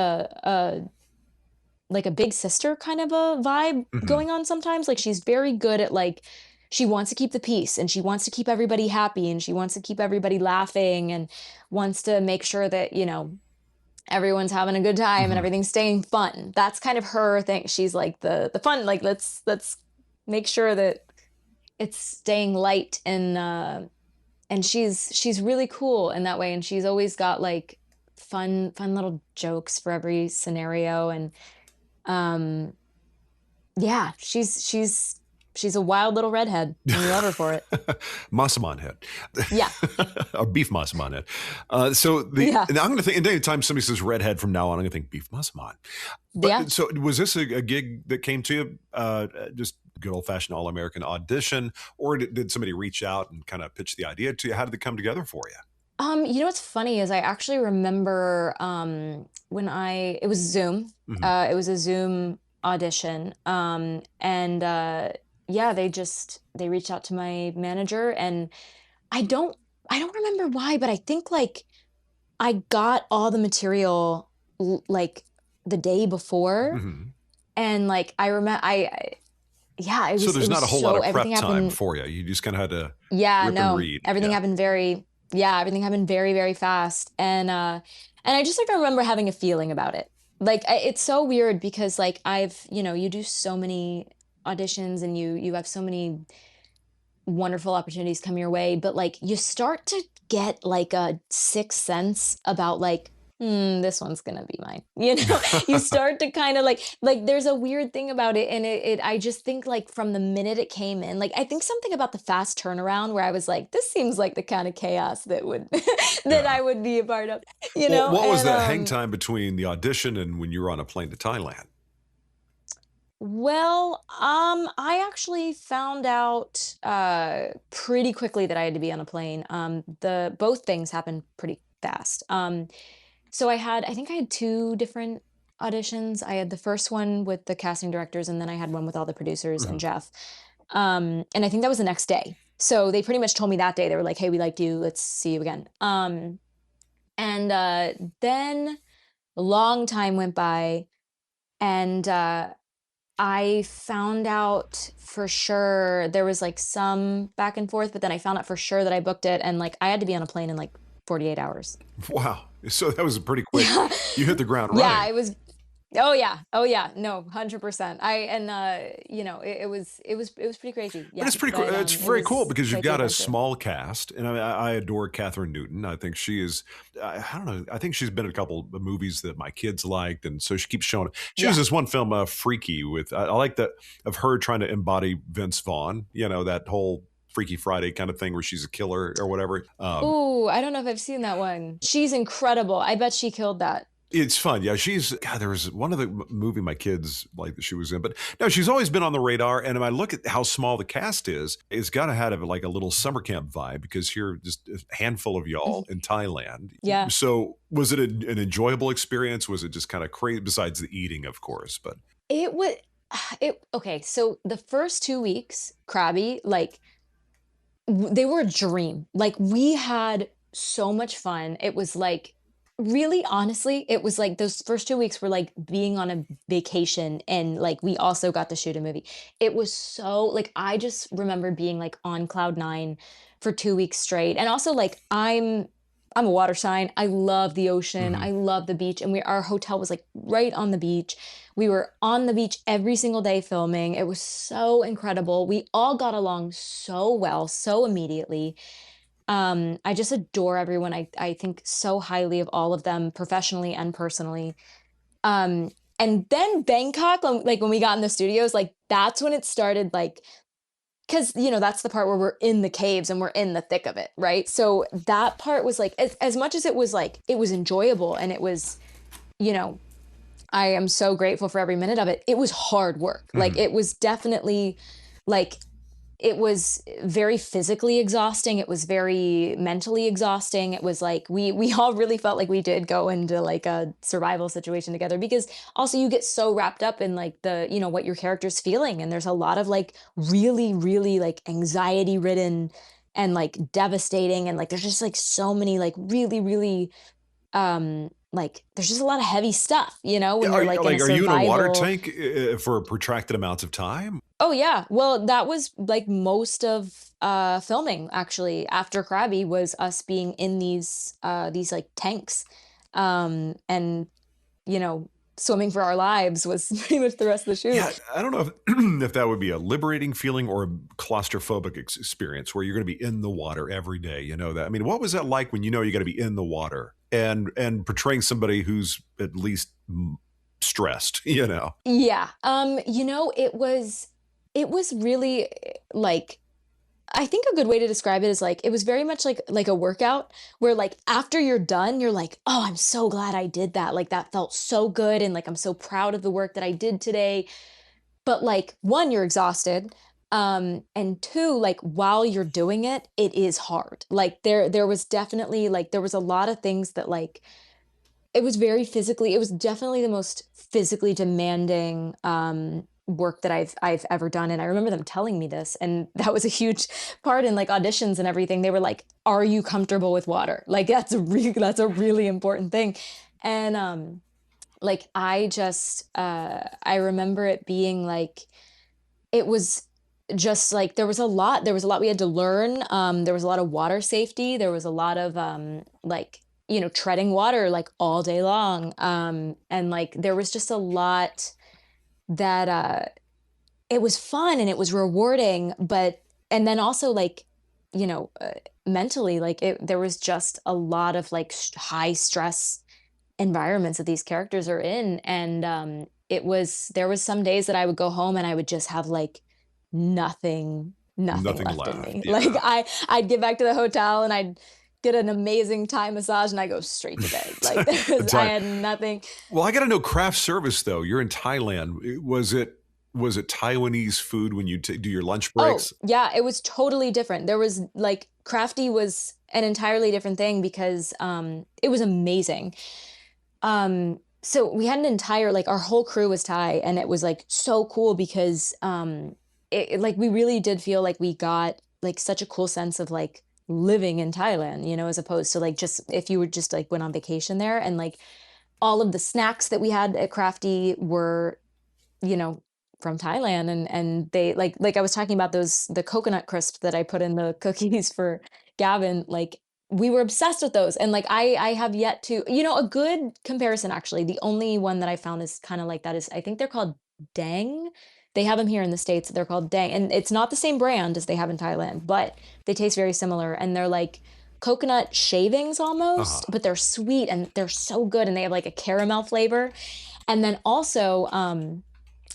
[SPEAKER 1] a big sister kind of a vibe
[SPEAKER 3] Hmm.
[SPEAKER 1] going on sometimes. Like she's very good at like she wants to keep the peace and she wants to keep everybody happy and she wants to keep everybody laughing and wants to make sure that, everyone's having a good time and
[SPEAKER 3] Hmm.
[SPEAKER 1] everything's staying fun. That's kind of her thing. She's like the fun, like let's make sure that it's staying light and she's really cool in that way, and she's always got like fun little jokes for every scenario. And um yeah, she's a wild little redhead and we love her for it.
[SPEAKER 3] Massaman head,
[SPEAKER 1] Yeah.
[SPEAKER 3] or beef Massaman head.
[SPEAKER 1] Yeah.
[SPEAKER 3] And I'm going to think, and anytime somebody says redhead from now on, I'm going to think beef Massaman.
[SPEAKER 1] Yeah.
[SPEAKER 3] But so was this a gig that came to you, just good old fashioned all American audition, or did somebody reach out and kind of pitch the idea to you? How did it come together for you?
[SPEAKER 1] What's funny is I actually remember when I it was Zoom.
[SPEAKER 3] Hmm.
[SPEAKER 1] It was a Zoom audition. And yeah, they reached out to my manager, and I don't I don't remember why, but I think like I got all the material like the day before.
[SPEAKER 3] Hmm.
[SPEAKER 1] And like I remember yeah, it
[SPEAKER 3] So
[SPEAKER 1] was it
[SPEAKER 3] there's
[SPEAKER 1] was
[SPEAKER 3] not a whole lot
[SPEAKER 1] so
[SPEAKER 3] of
[SPEAKER 1] everything
[SPEAKER 3] prep time
[SPEAKER 1] happened.
[SPEAKER 3] for you. You just kind of had to
[SPEAKER 1] Yeah,
[SPEAKER 3] rip and
[SPEAKER 1] no.
[SPEAKER 3] read.
[SPEAKER 1] Everything
[SPEAKER 3] Yeah.
[SPEAKER 1] happened very yeah, everything happened very, very fast. And I just like remember having a feeling about it. Like it's so weird because like you do so many auditions and you have so many wonderful opportunities come your way, but like you start to get like a sixth sense about like, this one's gonna be mine. You start to kind of like there's a weird thing about it, and it I just think like from the minute it came in, like I think something about the fast turnaround where I was like, this seems like the kind of chaos that would that
[SPEAKER 3] Yeah.
[SPEAKER 1] I would be a part of,
[SPEAKER 3] Well, what was
[SPEAKER 1] and
[SPEAKER 3] the hang time between the audition and when you were on a plane to Thailand?
[SPEAKER 1] well, I actually found out pretty quickly that I had to be on a plane. The both things happened pretty fast. So I think I had two different auditions. I had the first one with the casting directors, and then I had one with all the producers and
[SPEAKER 3] Mhm.
[SPEAKER 1] Jeff. And I think that was the next day. So they pretty much told me that day, they were like, "Hey, we liked you. Let's see you again." And then a long time went by, and I found out for sure there was like some back and forth, but then I found out for sure that I booked it, and like I had to be on a plane in like 48 hours.
[SPEAKER 3] Wow. So that was pretty quick.
[SPEAKER 1] Yeah.
[SPEAKER 3] You hit the ground
[SPEAKER 1] Yeah,
[SPEAKER 3] running.
[SPEAKER 1] it was. Oh yeah. Oh yeah. No, 100%. I and it was pretty crazy.
[SPEAKER 3] But
[SPEAKER 1] Yeah.
[SPEAKER 3] it's pretty cool.
[SPEAKER 1] But
[SPEAKER 3] It's
[SPEAKER 1] it
[SPEAKER 3] very cool
[SPEAKER 1] was
[SPEAKER 3] because you've
[SPEAKER 1] quite the
[SPEAKER 3] got a
[SPEAKER 1] adventure.
[SPEAKER 3] small cast, and I adore Catherine Newton. I think she is. I don't know. I think she's been in a couple of movies that my kids liked, and so she keeps showing it. She was
[SPEAKER 1] Yeah.
[SPEAKER 3] this one film, Freaky, with I like that of her trying to embody Vince Vaughn. You know that whole Freaky Friday kind of thing where she's a killer or whatever.
[SPEAKER 1] Ooh, I don't know if I've seen that one. She's incredible. I bet she killed that.
[SPEAKER 3] It's fun. Yeah, she's God. There was one of the movie my kids like that she was in, but no, she's always been on the radar. And when I look at how small the cast is, it's got to have like a little summer camp vibe because you're just a handful of y'all in Thailand.
[SPEAKER 1] Yeah.
[SPEAKER 3] So was it an enjoyable experience? Was it just kind of crazy? Besides the eating, of course, but
[SPEAKER 1] It would it okay, so the first 2 weeks, Krabi, like they were a dream. Like we had so much fun. It was like really honestly, it was like those first 2 weeks were like being on a vacation, and like we also got to shoot a movie. It was so like I just remember being like on cloud 9 for 2 weeks straight. And also like I'm a water sign. I love the ocean.
[SPEAKER 3] mhm.
[SPEAKER 1] I love the beach, and our hotel was like right on the beach. We were on the beach every single day filming. It was so incredible. We all got along so well, so immediately. I just adore everyone. I think so highly of all of them professionally and personally. Um, and then Bangkok, like when we got in the studios, like that's when it started like because that's the part where we're in the caves and we're in the thick of it, right? So that part was like as much as it was like it was enjoyable, and it was, you know, I am so grateful for every minute of it. It was hard work. Like
[SPEAKER 3] Mhm.
[SPEAKER 1] it was definitely like it was very physically exhausting. It was very mentally exhausting. It was like we all really felt like we did go into like a survival situation together, because also you get so wrapped up in like the, what your character's feeling, and there's a lot of like really really like anxiety ridden and like devastating, and like there's just like so many like really really like there's just a lot of heavy stuff,
[SPEAKER 3] Yeah,
[SPEAKER 1] when you're like in a
[SPEAKER 3] are you in a water
[SPEAKER 1] survival.
[SPEAKER 3] tank for protracted amounts of time?
[SPEAKER 1] Oh yeah. Well, that was like most of filming actually after Krabby was us being in these like tanks. And you know, swimming for our lives was pretty much the rest of the shoot.
[SPEAKER 3] Yeah, I don't know if, if that would be a liberating feeling or a claustrophobic experience where you're going to be in the water every day. You know that. I mean, what was that like when you know you got to be in the water and portraying somebody who's at least stressed? You know.
[SPEAKER 1] Yeah. It was really like I think a good way to describe it is like it was very much like a workout where like after you're done, you're like, "Oh, I'm so glad I did that. Like that felt so good, and like I'm so proud of the work that I did today." But like one, you're exhausted. And two, like while you're doing it, it is hard. Like there was definitely like there was a lot of things that like it was definitely the most physically demanding work that I've ever done. And I remember them telling me this, and that was a huge part in like auditions and everything. They were like, "Are you comfortable with water?" Like that's a really important thing. And like I remember it being like it was just like there was a lot we had to learn. There was a lot of water safety. There was a lot of like treading water like all day long. And like there was just a lot that it was fun and it was rewarding, but and then also like mentally like there was just a lot of like high stress environments that these characters are in. And there was some days that I would go home and I would just have like nothing
[SPEAKER 3] Nothing
[SPEAKER 1] left in
[SPEAKER 3] left.
[SPEAKER 1] me.
[SPEAKER 3] Yeah.
[SPEAKER 1] Like I'd get back to the hotel and I'd get an amazing Thai massage and I go straight to bed. Like I
[SPEAKER 3] Thai-
[SPEAKER 1] had nothing.
[SPEAKER 3] well, I got to know craft service though. You're in Thailand. Was it Taiwanese food when you do your lunch
[SPEAKER 1] Oh,
[SPEAKER 3] breaks?
[SPEAKER 1] yeah, it was totally different. There was like crafty was an entirely different thing because it was amazing. So we had an entire like our whole crew was Thai, and it was like so cool because like we really did feel like we got like such a cool sense of like living in Thailand, as opposed to like just if you were just like went on vacation there and like all of the snacks that we had at Crafty were, you know, from Thailand and they like I was talking about those the coconut crisps that I put in the cookies for Gavin, like we were obsessed with those and like I have yet to, a good comparison actually. The only one that I found is kind of like that is I think they're called Dang. They have them here in the States. They're called Dang and it's not the same brand as they have in Thailand, but they taste very similar and they're like coconut shavings
[SPEAKER 3] Uh-huh.
[SPEAKER 1] almost, but they're sweet and they're so good and they have like a caramel flavor. And then also,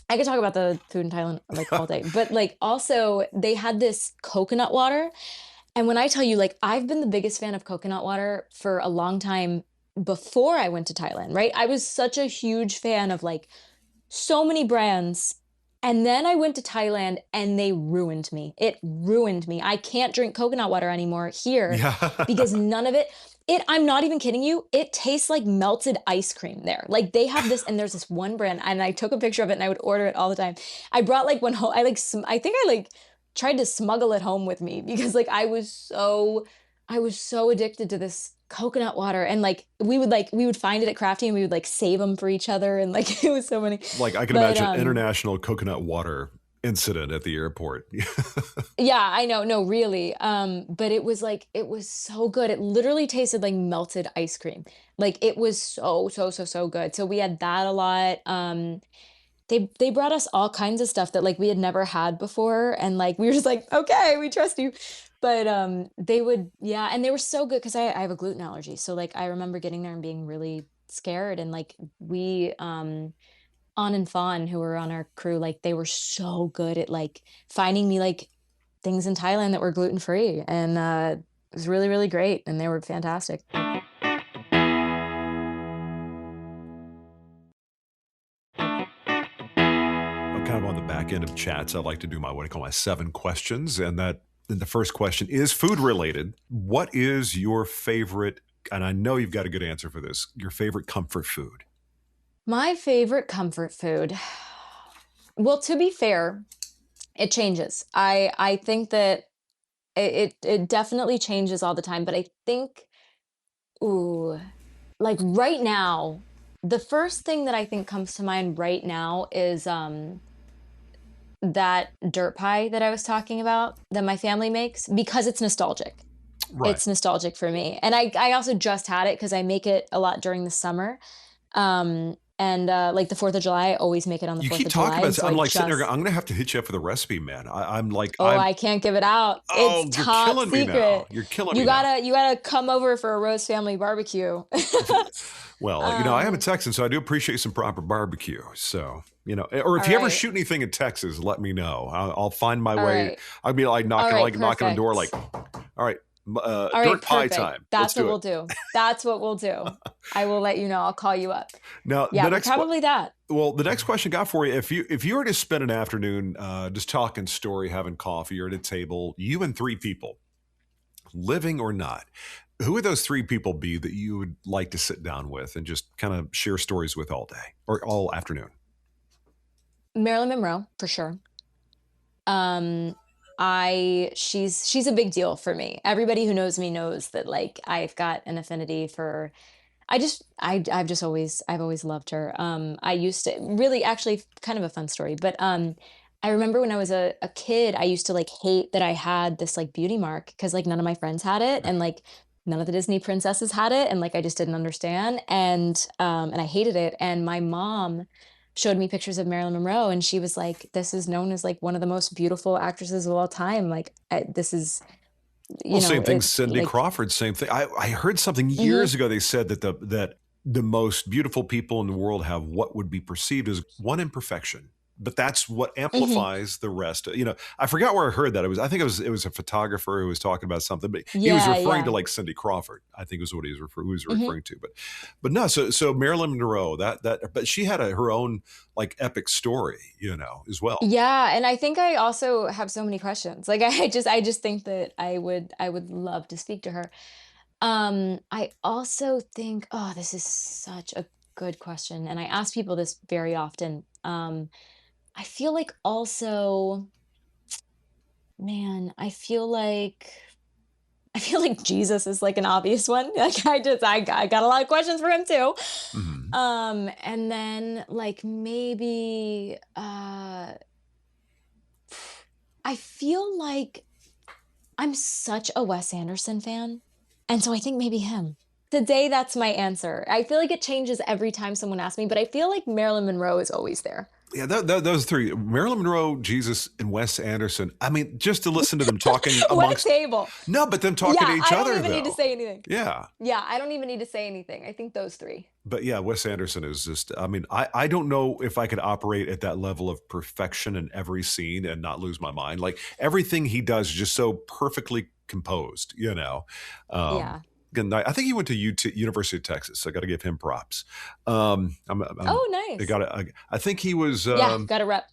[SPEAKER 1] I could talk about the food in Thailand like all day, but like also they had this coconut water. And when I tell you, like, I've been the biggest fan of coconut water for a long time before I went to Thailand, right? I was such a huge fan of like so many brands. And then I went to Thailand and they ruined me. It ruined me. I can't drink coconut water anymore here
[SPEAKER 3] Yeah.
[SPEAKER 1] because none of it, I'm not even kidding you. It tastes like melted ice cream there. Like they have this, and there's this one brand, and I took a picture of it and I would order it all the time. I brought like one home. I think I like tried to smuggle it home with me because like I was so addicted to this coconut water and we would find it at Crafty and we would like save them for each other and like it was so funny.
[SPEAKER 3] Like I can
[SPEAKER 1] But
[SPEAKER 3] imagine international coconut water incident at the airport.
[SPEAKER 1] yeah, I know. No, really. But it was so good. It literally tasted like melted ice cream. Like it was so, so, so, so good. So we had that a lot. They brought us all kinds of stuff that like we had never had before. And like we were just like, okay, we trust you. But they would, yeah, and they were so good because I have a gluten allergy. So like I remember getting there and being really scared. And like we On and Fawn, who were on our crew, like they were so good at like finding me like things in Thailand that were gluten free, and it was really really great, and they were fantastic.
[SPEAKER 3] I'm kind of on the back end of chats. I like to do my what I call my 7 questions, and the first question is food related. What is your favorite? And I know you've got a good answer for this. Your favorite comfort food?
[SPEAKER 1] My favorite comfort food. Well, to be fair, it changes. I think that it definitely changes all the time, but I think ooh, like right now, the first thing that I think comes to mind right now is that dirt pie that I was talking about that my family makes because it's nostalgic.
[SPEAKER 3] Right.
[SPEAKER 1] It's nostalgic for me. And I also just had it because I make it a lot during the summer. And like the 4th of July, I always make it on the
[SPEAKER 3] You
[SPEAKER 1] 4th
[SPEAKER 3] keep
[SPEAKER 1] of
[SPEAKER 3] talking
[SPEAKER 1] July.
[SPEAKER 3] about
[SPEAKER 1] And
[SPEAKER 3] this.
[SPEAKER 1] so
[SPEAKER 3] I'm
[SPEAKER 1] I
[SPEAKER 3] like sitting there.
[SPEAKER 1] just
[SPEAKER 3] I'm gonna have to hit you up for the recipe, man. I'm like
[SPEAKER 1] oh, I can't give it out. It's
[SPEAKER 3] Oh, you're
[SPEAKER 1] top
[SPEAKER 3] killing me now.
[SPEAKER 1] secret.
[SPEAKER 3] You're killing
[SPEAKER 1] You
[SPEAKER 3] me now.
[SPEAKER 1] gotta you gotta come over for a roast family barbecue.
[SPEAKER 3] Well, I am a
[SPEAKER 1] um,
[SPEAKER 3] Texan, so I do appreciate some proper barbecue. So, or if
[SPEAKER 1] all
[SPEAKER 3] you ever
[SPEAKER 1] right.
[SPEAKER 3] shoot anything in Texas, let me know. I'll find my
[SPEAKER 1] All
[SPEAKER 3] way.
[SPEAKER 1] right.
[SPEAKER 3] I'll be
[SPEAKER 1] All right,
[SPEAKER 3] knocking on the door, like,
[SPEAKER 1] perfect.
[SPEAKER 3] all right,
[SPEAKER 1] All right,
[SPEAKER 3] dirt pie
[SPEAKER 1] perfect.
[SPEAKER 3] time. Let's
[SPEAKER 1] That's what
[SPEAKER 3] do it.
[SPEAKER 1] we'll do. That's what we'll do. I will let you know. I'll call you up.
[SPEAKER 3] Now,
[SPEAKER 1] Yeah, but probably that.
[SPEAKER 3] the next question I got for you, if you were to spend an afternoon just talking story, having coffee, or at a table, you and 3 people, living or not, who would those 3 people be that you would like to sit down with and just kind of share stories with all day or all afternoon?
[SPEAKER 1] Marilyn Monroe, for sure. Um, she's a big deal for me. Everybody who knows me knows that like I've got an affinity for I've always loved her. I used to really actually kind of a fun story, but I remember when I was a kid, I used to like hate that I had this like beauty mark because like none of my friends had it and like none of the Disney princesses had it and like I just didn't understand and I hated it. And my mom showed me pictures of Marilyn Monroe and she was like, this is known as like one of the most beautiful actresses of all time. Like this is,
[SPEAKER 3] Well, same thing.
[SPEAKER 1] it
[SPEAKER 3] Cindy
[SPEAKER 1] like
[SPEAKER 3] Crawford, same thing. I heard something
[SPEAKER 1] mhm,
[SPEAKER 3] years ago. They said that the most beautiful people in the world have what would be perceived as one imperfection, but that's what
[SPEAKER 1] mhm.
[SPEAKER 3] amplifies the rest. I forgot where I heard that. It was a photographer who was talking about something, but he was
[SPEAKER 1] Yeah,
[SPEAKER 3] referring to
[SPEAKER 1] yeah.
[SPEAKER 3] like Cindy Crawford. I think was what he was
[SPEAKER 1] Mhm.
[SPEAKER 3] referring to. But no. So Marilyn Monroe, but she had her own like epic story, as well.
[SPEAKER 1] Yeah, and I think I also have so many questions. Like I just think that I would love to speak to her. I also think, oh, this is such a good question, and I ask people this very often. I feel like also, man, I feel like I feel like Jesus is like an obvious one. Like I got a lot of questions for him too.
[SPEAKER 3] Mhm.
[SPEAKER 1] And then like maybe I feel like I'm such a Wes Anderson fan. And so I think maybe him. Today that's my answer. I feel like it changes every time someone asks me, but I feel like Marilyn Monroe is always there.
[SPEAKER 3] Yeah, those three: Marilyn Monroe, Jesus, and Wes Anderson. I mean, just to listen to them talking
[SPEAKER 1] What a
[SPEAKER 3] amongst
[SPEAKER 1] table.
[SPEAKER 3] no, but them talking to
[SPEAKER 1] Yeah,
[SPEAKER 3] each
[SPEAKER 1] I don't
[SPEAKER 3] other
[SPEAKER 1] even need to
[SPEAKER 3] though.
[SPEAKER 1] say anything.
[SPEAKER 3] Yeah.
[SPEAKER 1] Yeah, I don't even need to say anything. I think those three.
[SPEAKER 3] But yeah, Wes Anderson is just, I mean, I don't know if I could operate at that level of perfection in every scene and not lose my mind. Like everything he does is just so perfectly composed, you know. Um,
[SPEAKER 1] Yeah.
[SPEAKER 3] again, I think he went to University of Texas. So I got to give him props.
[SPEAKER 1] Oh,
[SPEAKER 3] I
[SPEAKER 1] nice.
[SPEAKER 3] got I think he was,
[SPEAKER 1] Yeah, got a rep.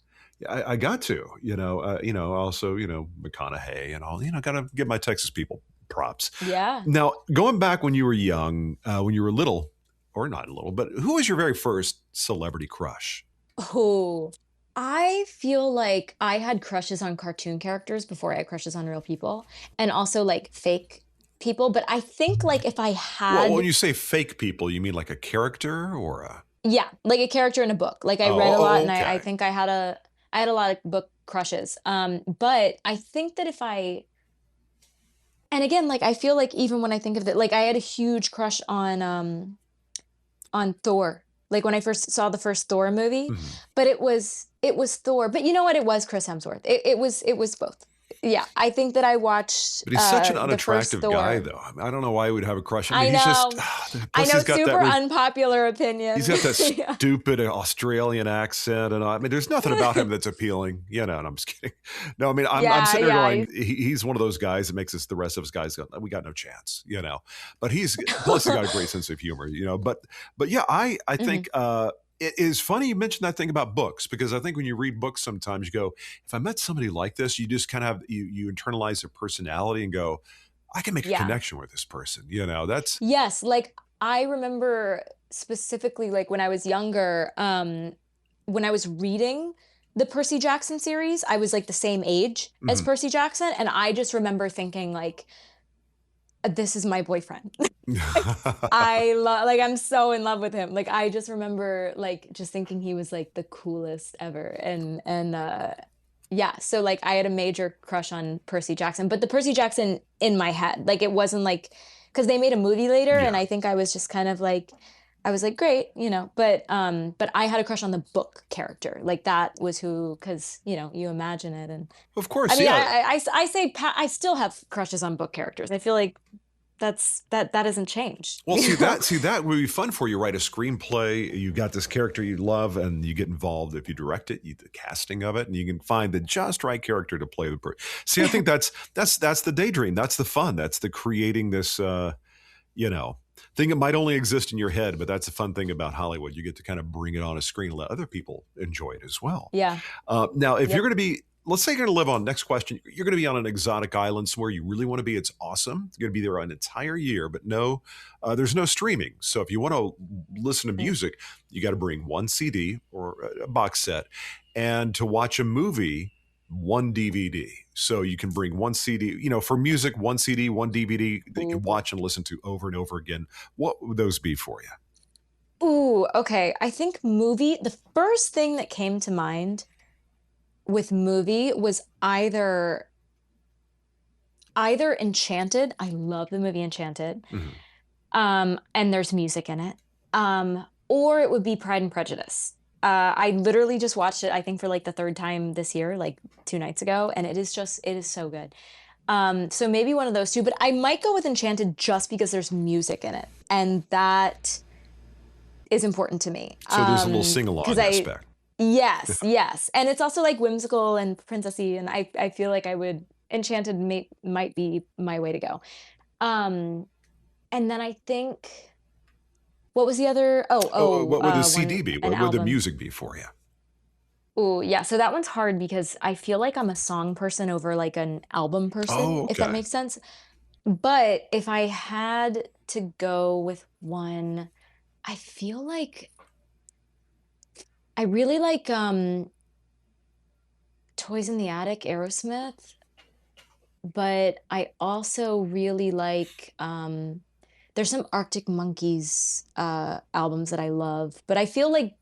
[SPEAKER 3] I got to, also, McConaughey and all, got to give my Texas people props.
[SPEAKER 1] Yeah.
[SPEAKER 3] Now, going back when you were young, when you were little, or not little, but who was your very first celebrity crush?
[SPEAKER 1] Oh, I feel like I had crushes on cartoon characters before I had crushes on real people, and also like fake people. But I think like if I
[SPEAKER 3] Well, when
[SPEAKER 1] had,
[SPEAKER 3] you say fake people, you mean like a character or a?
[SPEAKER 1] yeah, like a character in a book. Like I read a lot,
[SPEAKER 3] Oh,
[SPEAKER 1] and I
[SPEAKER 3] okay.
[SPEAKER 1] think I had a lot of book crushes. But I think that if I, and again, like I feel like even when I think of it, like I had a huge crush on Thor. Like when I first saw the first Thor movie,
[SPEAKER 3] Mhm.
[SPEAKER 1] but it was Thor. But you know what? It was Chris Hemsworth. It was both. Yeah, I think that I watched
[SPEAKER 3] But he's such an
[SPEAKER 1] the first
[SPEAKER 3] unattractive guy,
[SPEAKER 1] Thor.
[SPEAKER 3] though. I mean, I don't know why he would have a crush. I mean,
[SPEAKER 1] I
[SPEAKER 3] he's just,
[SPEAKER 1] know, I
[SPEAKER 3] plus
[SPEAKER 1] know,
[SPEAKER 3] he's got that
[SPEAKER 1] super unpopular
[SPEAKER 3] He's
[SPEAKER 1] opinion.
[SPEAKER 3] got that
[SPEAKER 1] Yeah.
[SPEAKER 3] stupid Australian accent, and I mean, there's nothing about him that's appealing, And I'm just kidding. No, I mean, I'm
[SPEAKER 1] Yeah,
[SPEAKER 3] sitting there
[SPEAKER 1] yeah.
[SPEAKER 3] going, he's one of those guys that makes us the rest of us guys go, we got no chance. But he's plus he's got a great sense of humor. But yeah, I
[SPEAKER 1] Mhm.
[SPEAKER 3] think it is funny you mentioned that thing about books because I think when you read books, sometimes you go, if I met somebody like this, you just kind of have you internalize their personality and go, I can make a
[SPEAKER 1] Yeah.
[SPEAKER 3] connection with this person. That's
[SPEAKER 1] Yes, like I remember specifically like when I was younger, when I was reading the Percy Jackson series, I was like the same age as
[SPEAKER 3] mhm.
[SPEAKER 1] Percy Jackson, and I just remember thinking like, this is my boyfriend." Like I'm so in love with him. Like I just remember like just thinking he was like the coolest ever. And yeah, so like I had a major crush on Percy Jackson, but the Percy Jackson in my head. Like it wasn't like because they made a movie later
[SPEAKER 3] Yeah.
[SPEAKER 1] and I think I was just kind of like I was like great, but I had a crush on the book character. Like that was who cuz you imagine it. And
[SPEAKER 3] Of
[SPEAKER 1] I
[SPEAKER 3] course,
[SPEAKER 1] mean
[SPEAKER 3] yeah.
[SPEAKER 1] I say I still have crushes on book characters. I feel like that doesn't change,
[SPEAKER 3] Well,
[SPEAKER 1] you
[SPEAKER 3] see
[SPEAKER 1] know?
[SPEAKER 3] that would be fun for you. Write a screenplay. You got this character you love, and you get involved. If you direct it, the casting of it, and you can find the just right character to play the person. See, I think that's the daydream. That's the fun. That's the creating this you know thing that might only exist in your head. But that's the fun thing about Hollywood. You get to kind of bring it on a screen and let other people enjoy it as well.
[SPEAKER 1] Yeah.
[SPEAKER 3] Now, if you're
[SPEAKER 1] Yep.
[SPEAKER 3] going to be, let's say you're going to live on, next question, you're going to be on an exotic island somewhere you really want to be. It's awesome. You're going to be there an entire year, but there's no streaming. So if you want to listen to
[SPEAKER 1] Mm.
[SPEAKER 3] music, you got to bring one CD or a box set. And to watch a movie, one DVD. So you can bring one CD, for music, one CD, one DVD that you can
[SPEAKER 1] Ooh.
[SPEAKER 3] watch and listen to over and over again. What would those be for you?
[SPEAKER 1] Ooh, okay. I think the first thing that came to mind with movie was either Enchanted. I love the movie Enchanted.
[SPEAKER 3] Mhm.
[SPEAKER 1] And there's music in it. Or it would be Pride and Prejudice. I literally just watched it, I think for like the third time this year, like 2 nights ago, and it is so good. So maybe one of those two, but I might go with Enchanted just because there's music in it, and that is important to me.
[SPEAKER 3] So there's a little sing
[SPEAKER 1] Because
[SPEAKER 3] along aspect.
[SPEAKER 1] yes, yes, and it's also like whimsical and princessy, and I feel like Enchanted might be my way to go. Um, and then I think what was the other?
[SPEAKER 3] What would the
[SPEAKER 1] One
[SPEAKER 3] CD be?
[SPEAKER 1] an
[SPEAKER 3] What would the
[SPEAKER 1] album.
[SPEAKER 3] music be for you?
[SPEAKER 1] Oh, yeah. So that one's hard because I feel like I'm a song person over like an album person,
[SPEAKER 3] Oh,
[SPEAKER 1] if that
[SPEAKER 3] okay.
[SPEAKER 1] makes sense. But if I had to go with one, I feel like I really like Toys in the Attic, Aerosmith. but I also really like, there's some Arctic Monkeys, albums that I love, but I feel like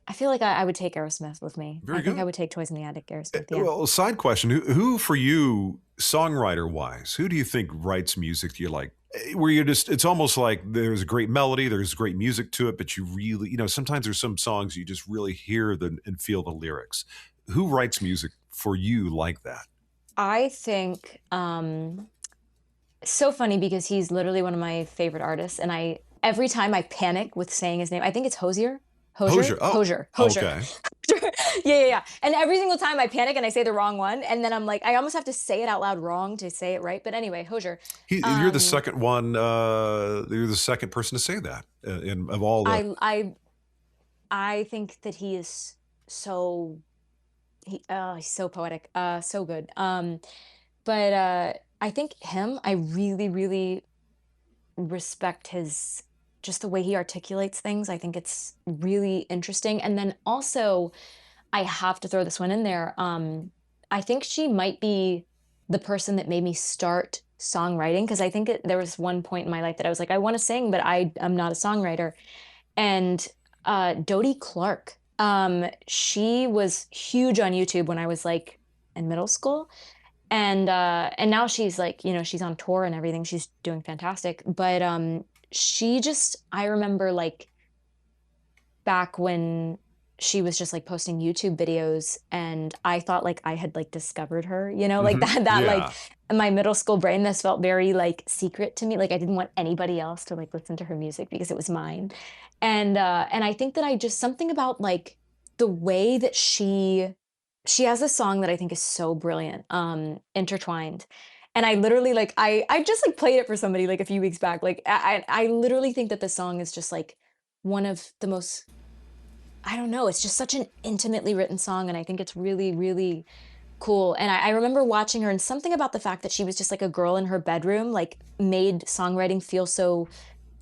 [SPEAKER 1] I would take Aerosmith with me. I
[SPEAKER 3] Very
[SPEAKER 1] think I
[SPEAKER 3] good.
[SPEAKER 1] would take Toys in the Attic Aerosmith, yeah.
[SPEAKER 3] Well, side question: who for you, songwriter wise, who do you think writes music you like? Where you're just, it's almost like there's a great melody, there's great music to it, but you really, sometimes there's some songs you just really hear and feel the lyrics. Who writes music for you like that?
[SPEAKER 1] I think, so funny because he's literally one of my favorite artists, and I every time I panic with saying his name, I think it's Hosier?
[SPEAKER 3] Hosier.
[SPEAKER 1] Hosier?
[SPEAKER 3] Oh,
[SPEAKER 1] Hosier. Hosier.
[SPEAKER 3] okay.
[SPEAKER 1] Yeah, yeah, yeah. And every single time I panic and I say the wrong one, and then I'm like, I almost have to say it out loud wrong to say it right. But anyway, Hosier.
[SPEAKER 3] You're the
[SPEAKER 1] Um,
[SPEAKER 3] second one. You're the second person to say that, of all the.
[SPEAKER 1] I I I think that he is so he's so poetic, so good. But I think him, I really, really respect his just the way he articulates things. I think it's really interesting. And then also, I have to throw this one in there. I think she might be the person that made me start songwriting because I think there was one point in my life that I was like, I want to sing, but I am not a songwriter. And Dodie Clark, she was huge on YouTube when I was like in middle school, and now she's like, she's on tour and everything. She's doing fantastic. But she just, I remember like back when she was just like posting YouTube videos, and I thought like I had like discovered her, like
[SPEAKER 3] Mhm.
[SPEAKER 1] that like
[SPEAKER 3] Yeah.
[SPEAKER 1] in my middle school brain, this felt very like secret to me. Like I didn't want anybody else to like listen to her music because it was mine. And I think that I just something about like the way that she has a song that I think is so brilliant, Intertwined. And I literally like I just like played it for somebody like a few weeks back. Like I literally think that the song is just like one of the most, I don't know, it's just such an intimately written song, and I think it's really, really cool. And I remember watching her, and something about the fact that she was just like a girl in her bedroom, like made songwriting feel so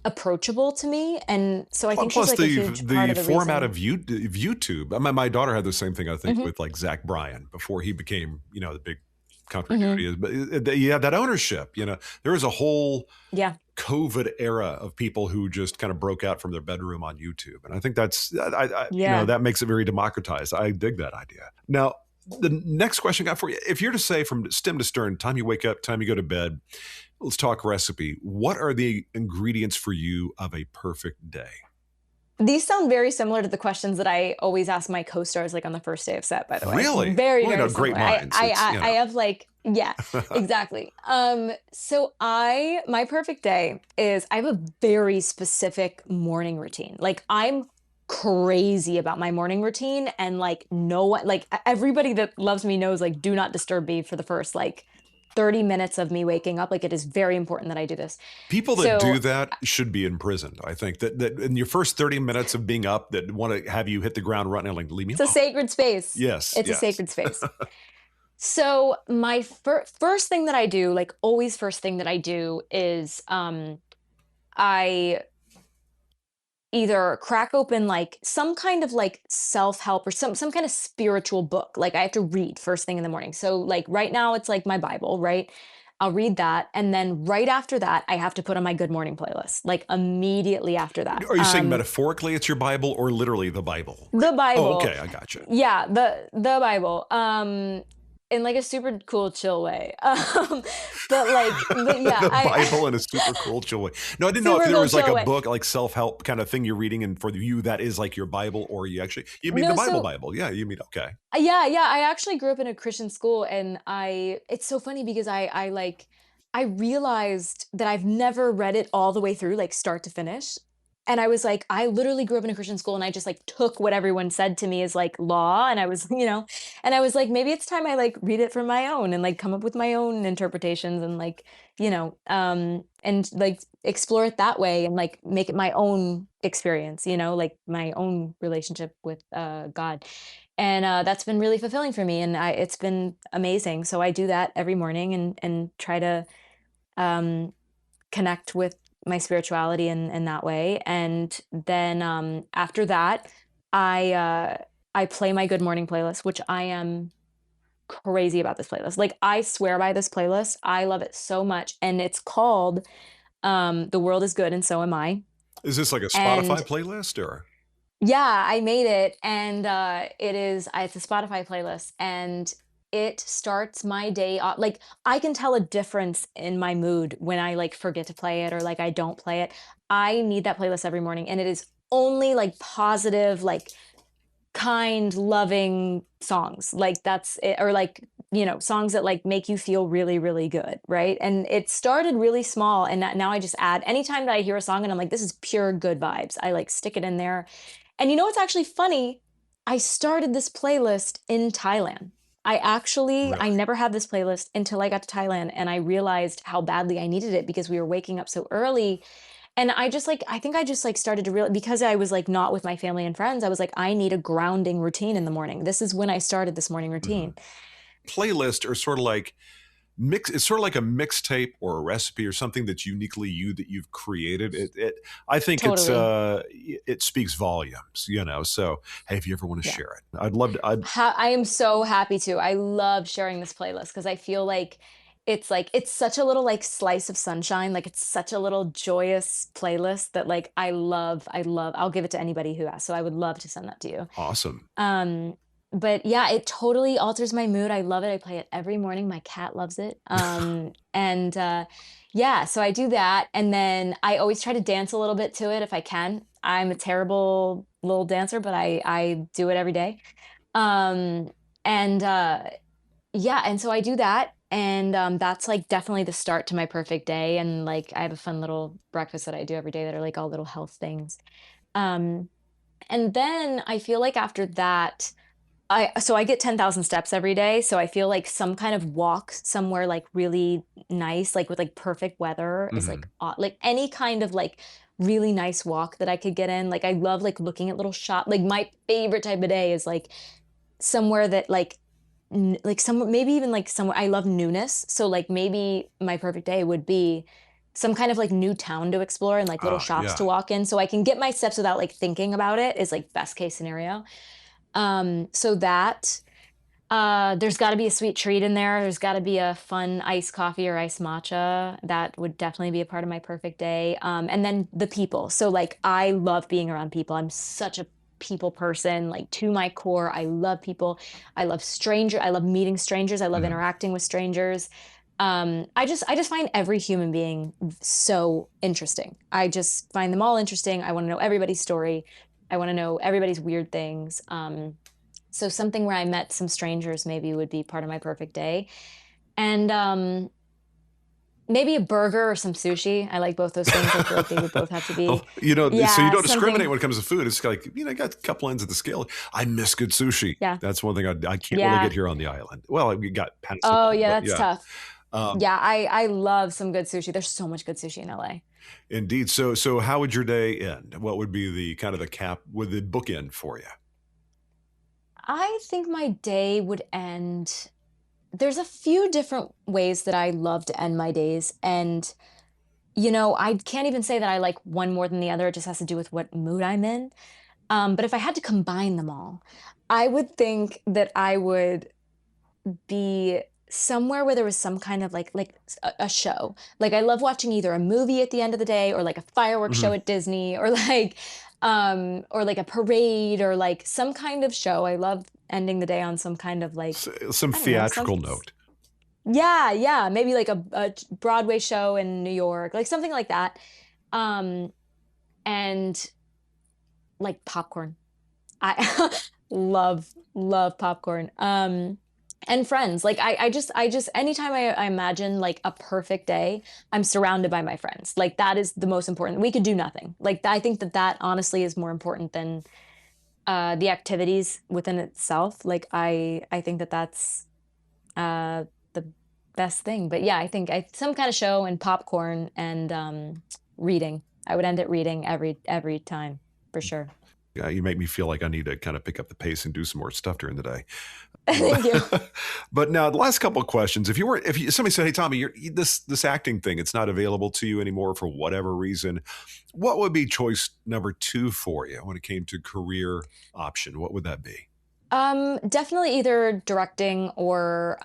[SPEAKER 1] approachable to me. And so I think she's
[SPEAKER 3] Plus
[SPEAKER 1] like a
[SPEAKER 3] the
[SPEAKER 1] huge part of the
[SPEAKER 3] format
[SPEAKER 1] reason.
[SPEAKER 3] of YouTube. My daughter had the same thing, I think,
[SPEAKER 1] Hmm.
[SPEAKER 3] with like Zach Bryan before he became, the big country dude
[SPEAKER 1] Hmm.
[SPEAKER 3] he is. But you have that ownership. There was a whole
[SPEAKER 1] Yeah.
[SPEAKER 3] COVID era of people who just kind of broke out from their bedroom on YouTube, and I think
[SPEAKER 1] Yeah.
[SPEAKER 3] that makes it very democratized. I dig that idea. Now, the next question I got for you: if you're to say from stem to stern, time you wake up, time you go to bed, let's talk recipe. What are the ingredients for you of a perfect day?
[SPEAKER 1] These sound very similar to the questions that I always ask my co-stars like on the first day of set, by the way.
[SPEAKER 3] Really?
[SPEAKER 1] Very,
[SPEAKER 3] Well,
[SPEAKER 1] very
[SPEAKER 3] great
[SPEAKER 1] similar. I
[SPEAKER 3] minds.
[SPEAKER 1] I
[SPEAKER 3] It's,
[SPEAKER 1] I, I have like, yeah, exactly. So my perfect day is I have a very specific morning routine. Like I'm crazy about my morning routine, and like no one, like everybody that loves me knows, like do not disturb me for the first like 30 minutes of me waking up. Like it is very important that I do this.
[SPEAKER 3] people that do
[SPEAKER 1] So
[SPEAKER 3] that should be imprisoned. I think that in your first 30 minst of being up, that want to have you hit the ground running, like, leave me
[SPEAKER 1] it's a
[SPEAKER 3] alone.
[SPEAKER 1] sacred space.
[SPEAKER 3] Yes,
[SPEAKER 1] It's a
[SPEAKER 3] yes.
[SPEAKER 1] sacred space. So my first thing that I do, like always first thing that I do is I either crack open like some kind of like self-help or some kind of spiritual book. Like I have to read first thing in the morning. So like right now it's like my Bible, right? I'll read that, and then right after that I have to put on my good morning playlist. Like immediately after that.
[SPEAKER 3] Are you saying metaphorically it's your Bible or literally the Bible?
[SPEAKER 1] The
[SPEAKER 3] Oh,
[SPEAKER 1] Bible.
[SPEAKER 3] okay. I got you.
[SPEAKER 1] Yeah, the Bible. In like a super cool chill way. But yeah,
[SPEAKER 3] The
[SPEAKER 1] I
[SPEAKER 3] Bible in a super cool chill way. No, I didn't know if
[SPEAKER 1] super
[SPEAKER 3] there
[SPEAKER 1] cool
[SPEAKER 3] was like
[SPEAKER 1] chill
[SPEAKER 3] a
[SPEAKER 1] way.
[SPEAKER 3] book, like self-help kind of thing you're reading, and for you that is like your Bible, or you mean the
[SPEAKER 1] No,
[SPEAKER 3] Bible
[SPEAKER 1] so
[SPEAKER 3] Bible. Yeah, you mean, okay.
[SPEAKER 1] yeah, yeah, I actually grew up in a Christian school, and I it's so funny because I like I realized that I've never read it all the way through, like start to finish. And I was like, I literally grew up in a Christian school, and I just like took what everyone said to me as like law, and I was, and I was like, maybe it's time I like read it for my own and like come up with my own interpretations, and like, and like explore it that way and like make it my own experience, like my own relationship with God. And that's been really fulfilling for me, and it's been amazing. So I do that every morning, and try to um, connect with my spirituality in that way. And then after that, I uh, I play my good morning playlist, which I am. crazy about this playlist. Like, I swear by this playlist. I love it so much, and it's called, The World Is Good and So Am I.
[SPEAKER 3] Is this like a
[SPEAKER 1] And
[SPEAKER 3] Spotify playlist or?
[SPEAKER 1] yeah, I made it, and, it's a Spotify playlist, and it starts my day off like, I can tell a difference in my mood when I, like, forget to play it or, like, I don't play it. I need that playlist every morning, and it is only, like, positive, like, kind, loving songs. Like, that's it, or, like, songs that, like, make you feel really, really good, right? And it started really small, and that now I just add anytime that I hear a song and I'm like, "This is pure good vibes," I, like, stick it in there. And you know what's actually funny? I started this playlist in Thailand. I
[SPEAKER 3] Really?
[SPEAKER 1] never had this playlist until I got to Thailand, and I realized how badly I needed it because we were waking up so early. And I think I just like started to realize because I was like not with my family and friends, I was like, I need a grounding routine in the morning. This is when I started this morning
[SPEAKER 3] Mhm.
[SPEAKER 1] routine.
[SPEAKER 3] Playlist are sort of like it's sort of like a mixtape or a recipe or something that's uniquely you that you've created. I think
[SPEAKER 1] Totally.
[SPEAKER 3] it speaks volumes, you know. So, hey, if you ever want to
[SPEAKER 1] Yeah.
[SPEAKER 3] share it, I'd love to.
[SPEAKER 1] I am so happy to. I love sharing this playlist because I feel like it's such a little like slice of sunshine. Like it's such a little joyous playlist that like I love. I love. I'll give it to anybody who asks. So I would love to send that to you.
[SPEAKER 3] Awesome.
[SPEAKER 1] Um, but yeah, it totally alters my mood. I love it. I play it every morning. My cat loves it. And yeah, so I do that. And then I always try to dance a little bit to it if I can. I'm a terrible little dancer, but I do it every day. Um, and yeah, and so I do that. And that's like definitely the start to my perfect day. And like I have a fun little breakfast that I do every day that are like all little health things. Um, and then I feel like after that, I get 10,000 steps every day, so I feel like some kind of walk somewhere, like, really nice, like, with, like, perfect weather is, like,
[SPEAKER 3] Hmm.
[SPEAKER 1] like, any kind of, like, really nice walk that I could get in, like, I love, like, looking at little shop like, my favorite type of day is, like, somewhere that, like, somewhere maybe even, like, somewhere I love newness, so, like, maybe my perfect day would be some kind of, like, new town to explore and, like, little shops
[SPEAKER 3] Yeah.
[SPEAKER 1] to walk in so I can get my steps without, like, thinking about it is, like, best case scenario. So that, there's gotta be a sweet treat in there. There's gotta be a fun iced coffee or iced matcha. That would definitely be a part of my perfect day. And then the people. So like I love being around people. I'm such a people person, like to my core. I love people. I love meeting strangers. I love
[SPEAKER 3] Mhm.
[SPEAKER 1] interacting with strangers. I just find every human being so interesting. I just find them all interesting. I want to know everybody's story. I want to know everybody's weird things. So something where I met some strangers maybe would be part of my perfect day. And maybe a burger or some sushi. I like both those things. I feel like they would both have to
[SPEAKER 3] Oh,
[SPEAKER 1] be,
[SPEAKER 3] you know, so you
[SPEAKER 1] yeah,
[SPEAKER 3] don't discriminate
[SPEAKER 1] something.
[SPEAKER 3] when it comes to food. It's like, you know, I got a couple ends of the scale. I miss good sushi.
[SPEAKER 1] Yeah,
[SPEAKER 3] That's one thing I can't really get
[SPEAKER 1] yeah.
[SPEAKER 3] here on the island. Well, we got
[SPEAKER 1] Oh,
[SPEAKER 3] penicillin,
[SPEAKER 1] yeah,
[SPEAKER 3] but
[SPEAKER 1] that's
[SPEAKER 3] yeah,
[SPEAKER 1] tough.
[SPEAKER 3] um,
[SPEAKER 1] Yeah, I love some good sushi. There's so much good sushi in LA.
[SPEAKER 3] indeed. So how would your day end? What would be the kind of the cap with the bookend for you?
[SPEAKER 1] I think my day would end. There's a few different ways that I love to end my days, and I can't even say that I like one more than the other. It just has to do with what mood I'm in. But if I had to combine them all, I would think that I would be somewhere where there was some kind of a show. Like I love watching either a movie at the end of the day or like a fireworks show
[SPEAKER 3] Mhm.
[SPEAKER 1] at Disney or like a parade or like some kind of show. I love ending the day on some kind of like
[SPEAKER 3] Some
[SPEAKER 1] I don't know,
[SPEAKER 3] theatrical note.
[SPEAKER 1] yeah, yeah, maybe like a Broadway show in New York, like something like that. Um and like popcorn. I love popcorn. And friends. Like I just anytime I imagine like a perfect day, I'm surrounded by my friends. Like that is the most important. We could do nothing. Like I think that that honestly is more important than the activities within itself. Like I think that that's the best thing. But yeah, I think some kind of show and popcorn and reading. I would end it reading every time for sure.
[SPEAKER 3] Yeah, you make me feel like I need to kind of pick up the pace and do some more stuff during the day.
[SPEAKER 1] Thank you.
[SPEAKER 3] But now the last couple of questions. If somebody said, "Hey, Tommy, this acting thing, it's not available to you anymore for whatever reason," what would be choice number two for you when it came to career option? What would that be?
[SPEAKER 1] Definitely either directing or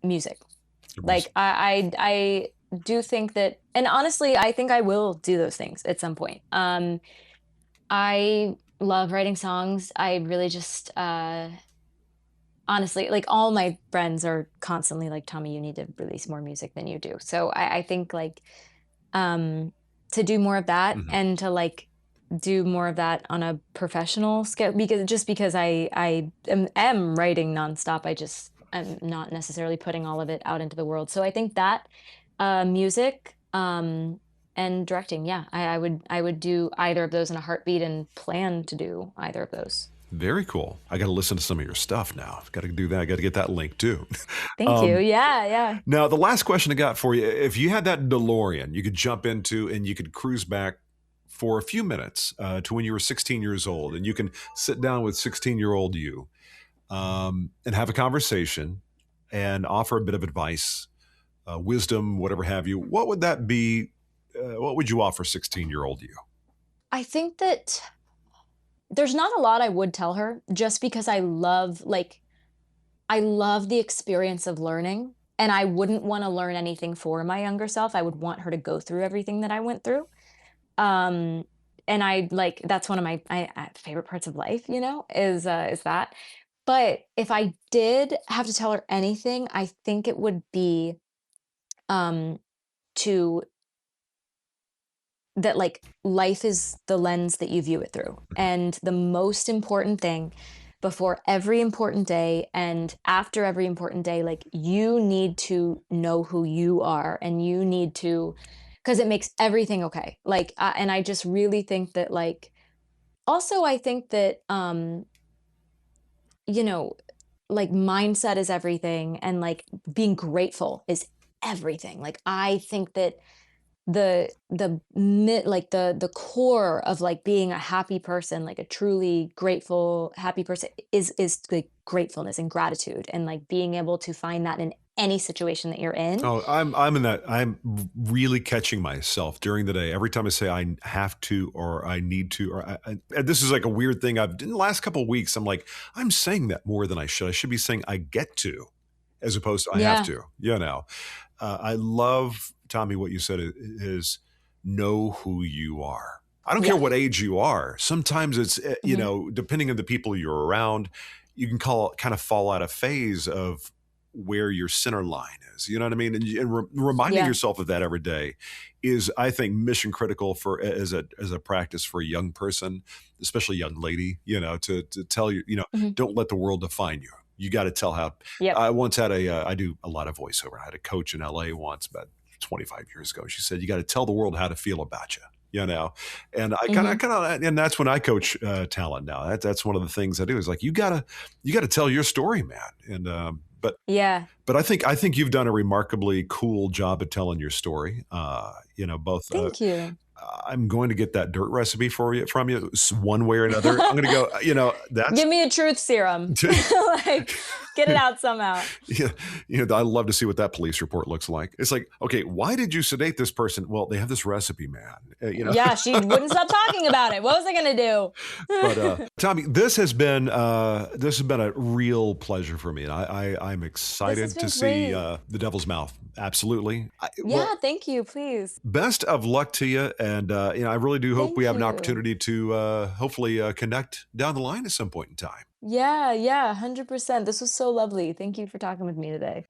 [SPEAKER 1] music. Like I do think that, and honestly, I think I will do those things at some point. I love writing songs. I really just honestly, like all my friends are constantly like, Tommy, you need to release more music than you do. So I think like um to do more of that
[SPEAKER 3] Mhm.
[SPEAKER 1] and to like do more of that on a professional scale, because I am writing nonstop. I'm not necessarily putting all of it out into the world. So I think that music and directing, yeah, I would do either of those in a heartbeat and plan to do either of those.
[SPEAKER 3] Very cool. I got to listen to some of your stuff now. I've got to do that. I got to get that link too.
[SPEAKER 1] Thank you.
[SPEAKER 3] um,
[SPEAKER 1] Yeah, yeah.
[SPEAKER 3] Now, the last question I got for you: if you had that DeLorean, you could jump into and you could cruise back for a few minutes to when you were 16 years old, and you can sit down with 16-year-old you and have a conversation and offer a bit of advice, wisdom, whatever have you. What would that be? What would you offer 16-year-old you?
[SPEAKER 1] I think that there's not a lot I would tell her, just because I love the experience of learning, and I wouldn't wanna learn anything for my younger self. I would want her to go through everything that I went through. Um, and I like that's one of my favorite parts of life, is that. But if I did have to tell her anything, I think it would be, um, to that, like, life is the lens that you view it through, and the most important thing before every important day and after every important day, like, you need to know who you are, and you need to, because it makes everything okay. Like, and I just really think that, like, also I think that, you know, like, mindset is everything, and, like, being grateful is everything. Like, I think that the core of like being a happy person, like a truly grateful happy person, is like gratefulness and gratitude, and like being able to find that in any situation that you're in.
[SPEAKER 3] Oh, I'm in that. I'm really catching myself during the day. Every time I say I have to or I need to, or and this is like a weird thing. I've in the last couple of weeks. I'm like, I'm saying that more than I should. I should be saying I get to, as opposed to I have
[SPEAKER 1] Yeah.
[SPEAKER 3] to. I love, Tommy, what you said is know who you are. I don't care
[SPEAKER 1] Yeah.
[SPEAKER 3] what age you are. Sometimes it's
[SPEAKER 1] Hmm.
[SPEAKER 3] depending on the people you're around, you can kind of fall out of phase of where your center line is. You know what I mean? And reminding
[SPEAKER 1] Yeah.
[SPEAKER 3] yourself of that every day is, I think, mission critical for as a practice for a young person, especially a young lady. To tell you,
[SPEAKER 1] Hmm.
[SPEAKER 3] don't let the world define you. You got to tell how.
[SPEAKER 1] Yep.
[SPEAKER 3] I once had I do a lot of voiceover. I had a coach in LA once, about 25 years ago. She said, you got to tell the world how to feel about you. And
[SPEAKER 1] Hmm.
[SPEAKER 3] and that's when I coach talent now. That's one of the things I do is like, you got to tell your story, man. And,
[SPEAKER 1] Yeah.
[SPEAKER 3] but I think you've done a remarkably cool job at telling your story. Both,
[SPEAKER 1] Thank you.
[SPEAKER 3] I'm going to get that dirt recipe for you from you one way or another. I'm going to go, that's
[SPEAKER 1] Give me a truth serum. Like, get it out somehow.
[SPEAKER 3] yeah, I love to see what that police report looks like. It's like, okay, why did you sedate this person? Well, they have this recipe, man.
[SPEAKER 1] Yeah, she wouldn't stop talking about it. What was I gonna
[SPEAKER 3] But
[SPEAKER 1] do?
[SPEAKER 3] Tommy, this has been a real pleasure for me, and I'm
[SPEAKER 1] This has
[SPEAKER 3] excited to
[SPEAKER 1] been
[SPEAKER 3] see
[SPEAKER 1] great.
[SPEAKER 3] the Devil's Mouth. Absolutely. Well,
[SPEAKER 1] Yeah, thank you, please.
[SPEAKER 3] best of luck to you, and I really do hope we
[SPEAKER 1] Thank
[SPEAKER 3] have an
[SPEAKER 1] you.
[SPEAKER 3] opportunity to hopefully connect down the line at some point in time.
[SPEAKER 1] Yeah, yeah, 100%. This was so lovely. Thank you for talking with me today.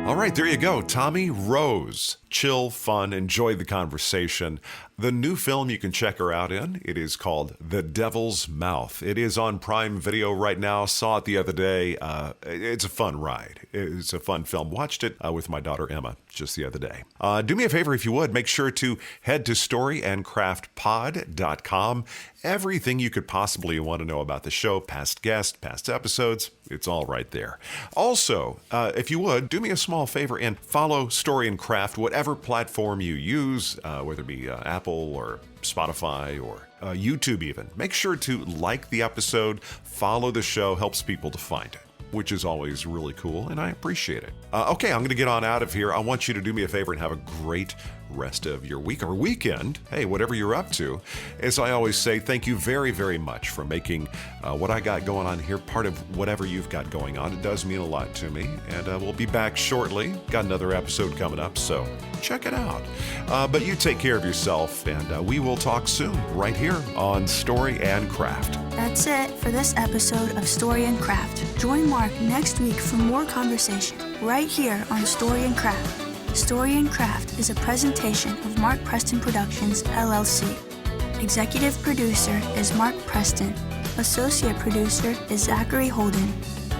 [SPEAKER 3] All right, there you go. Tommy Rose. Chill, fun, enjoy the conversation. The new film you can check her out in, it is called The Devil's Mouth. It is on Prime Video right now. Saw it the other day. It's a fun ride. It's a fun film. Watched it with my daughter Emma just the other day. Do me a favor if you would. Make sure to head to storyandcraftpod.com. Everything you could possibly want to know about the show, past guests, past episodes, it's all right there. Also, if you would, do me a small favor and follow Story and Craft, whatever platform you use, whether it be Apple or Spotify or YouTube even. Make sure to like the episode, follow the show, helps people to find it, which is always really cool, and I appreciate it. Okay, I'm going to get on out of here. I want you to do me a favor and have a great rest of your week or weekend. Hey, whatever you're up to. As I always say, thank you very, very much for making what I got going on here part of whatever you've got going on. It does mean a lot to me. And we'll be back shortly. Got another episode coming up, so check it out. But you take care of yourself, and we will talk soon right here on Story and Craft.
[SPEAKER 2] That's it for this episode of Story and Craft. Join Mark next week for more conversation right here on Story and Craft. Story and Craft is a presentation of Mark Preston Productions, LLC. Executive producer is Mark Preston. Associate producer is Zachary Holden.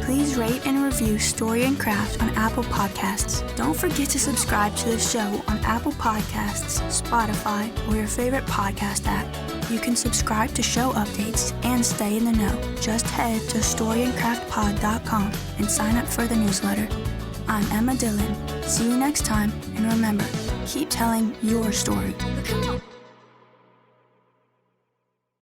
[SPEAKER 2] Please rate and review Story and Craft on Apple Podcasts. Don't forget to subscribe to the show on Apple Podcasts, Spotify, or your favorite podcast app. You can subscribe to show updates and stay in the know. Just head to storyandcraftpod.com and sign up for the newsletter. I'm Emma Dillon. See you next time, and remember, keep telling your story.
[SPEAKER 1] Come on.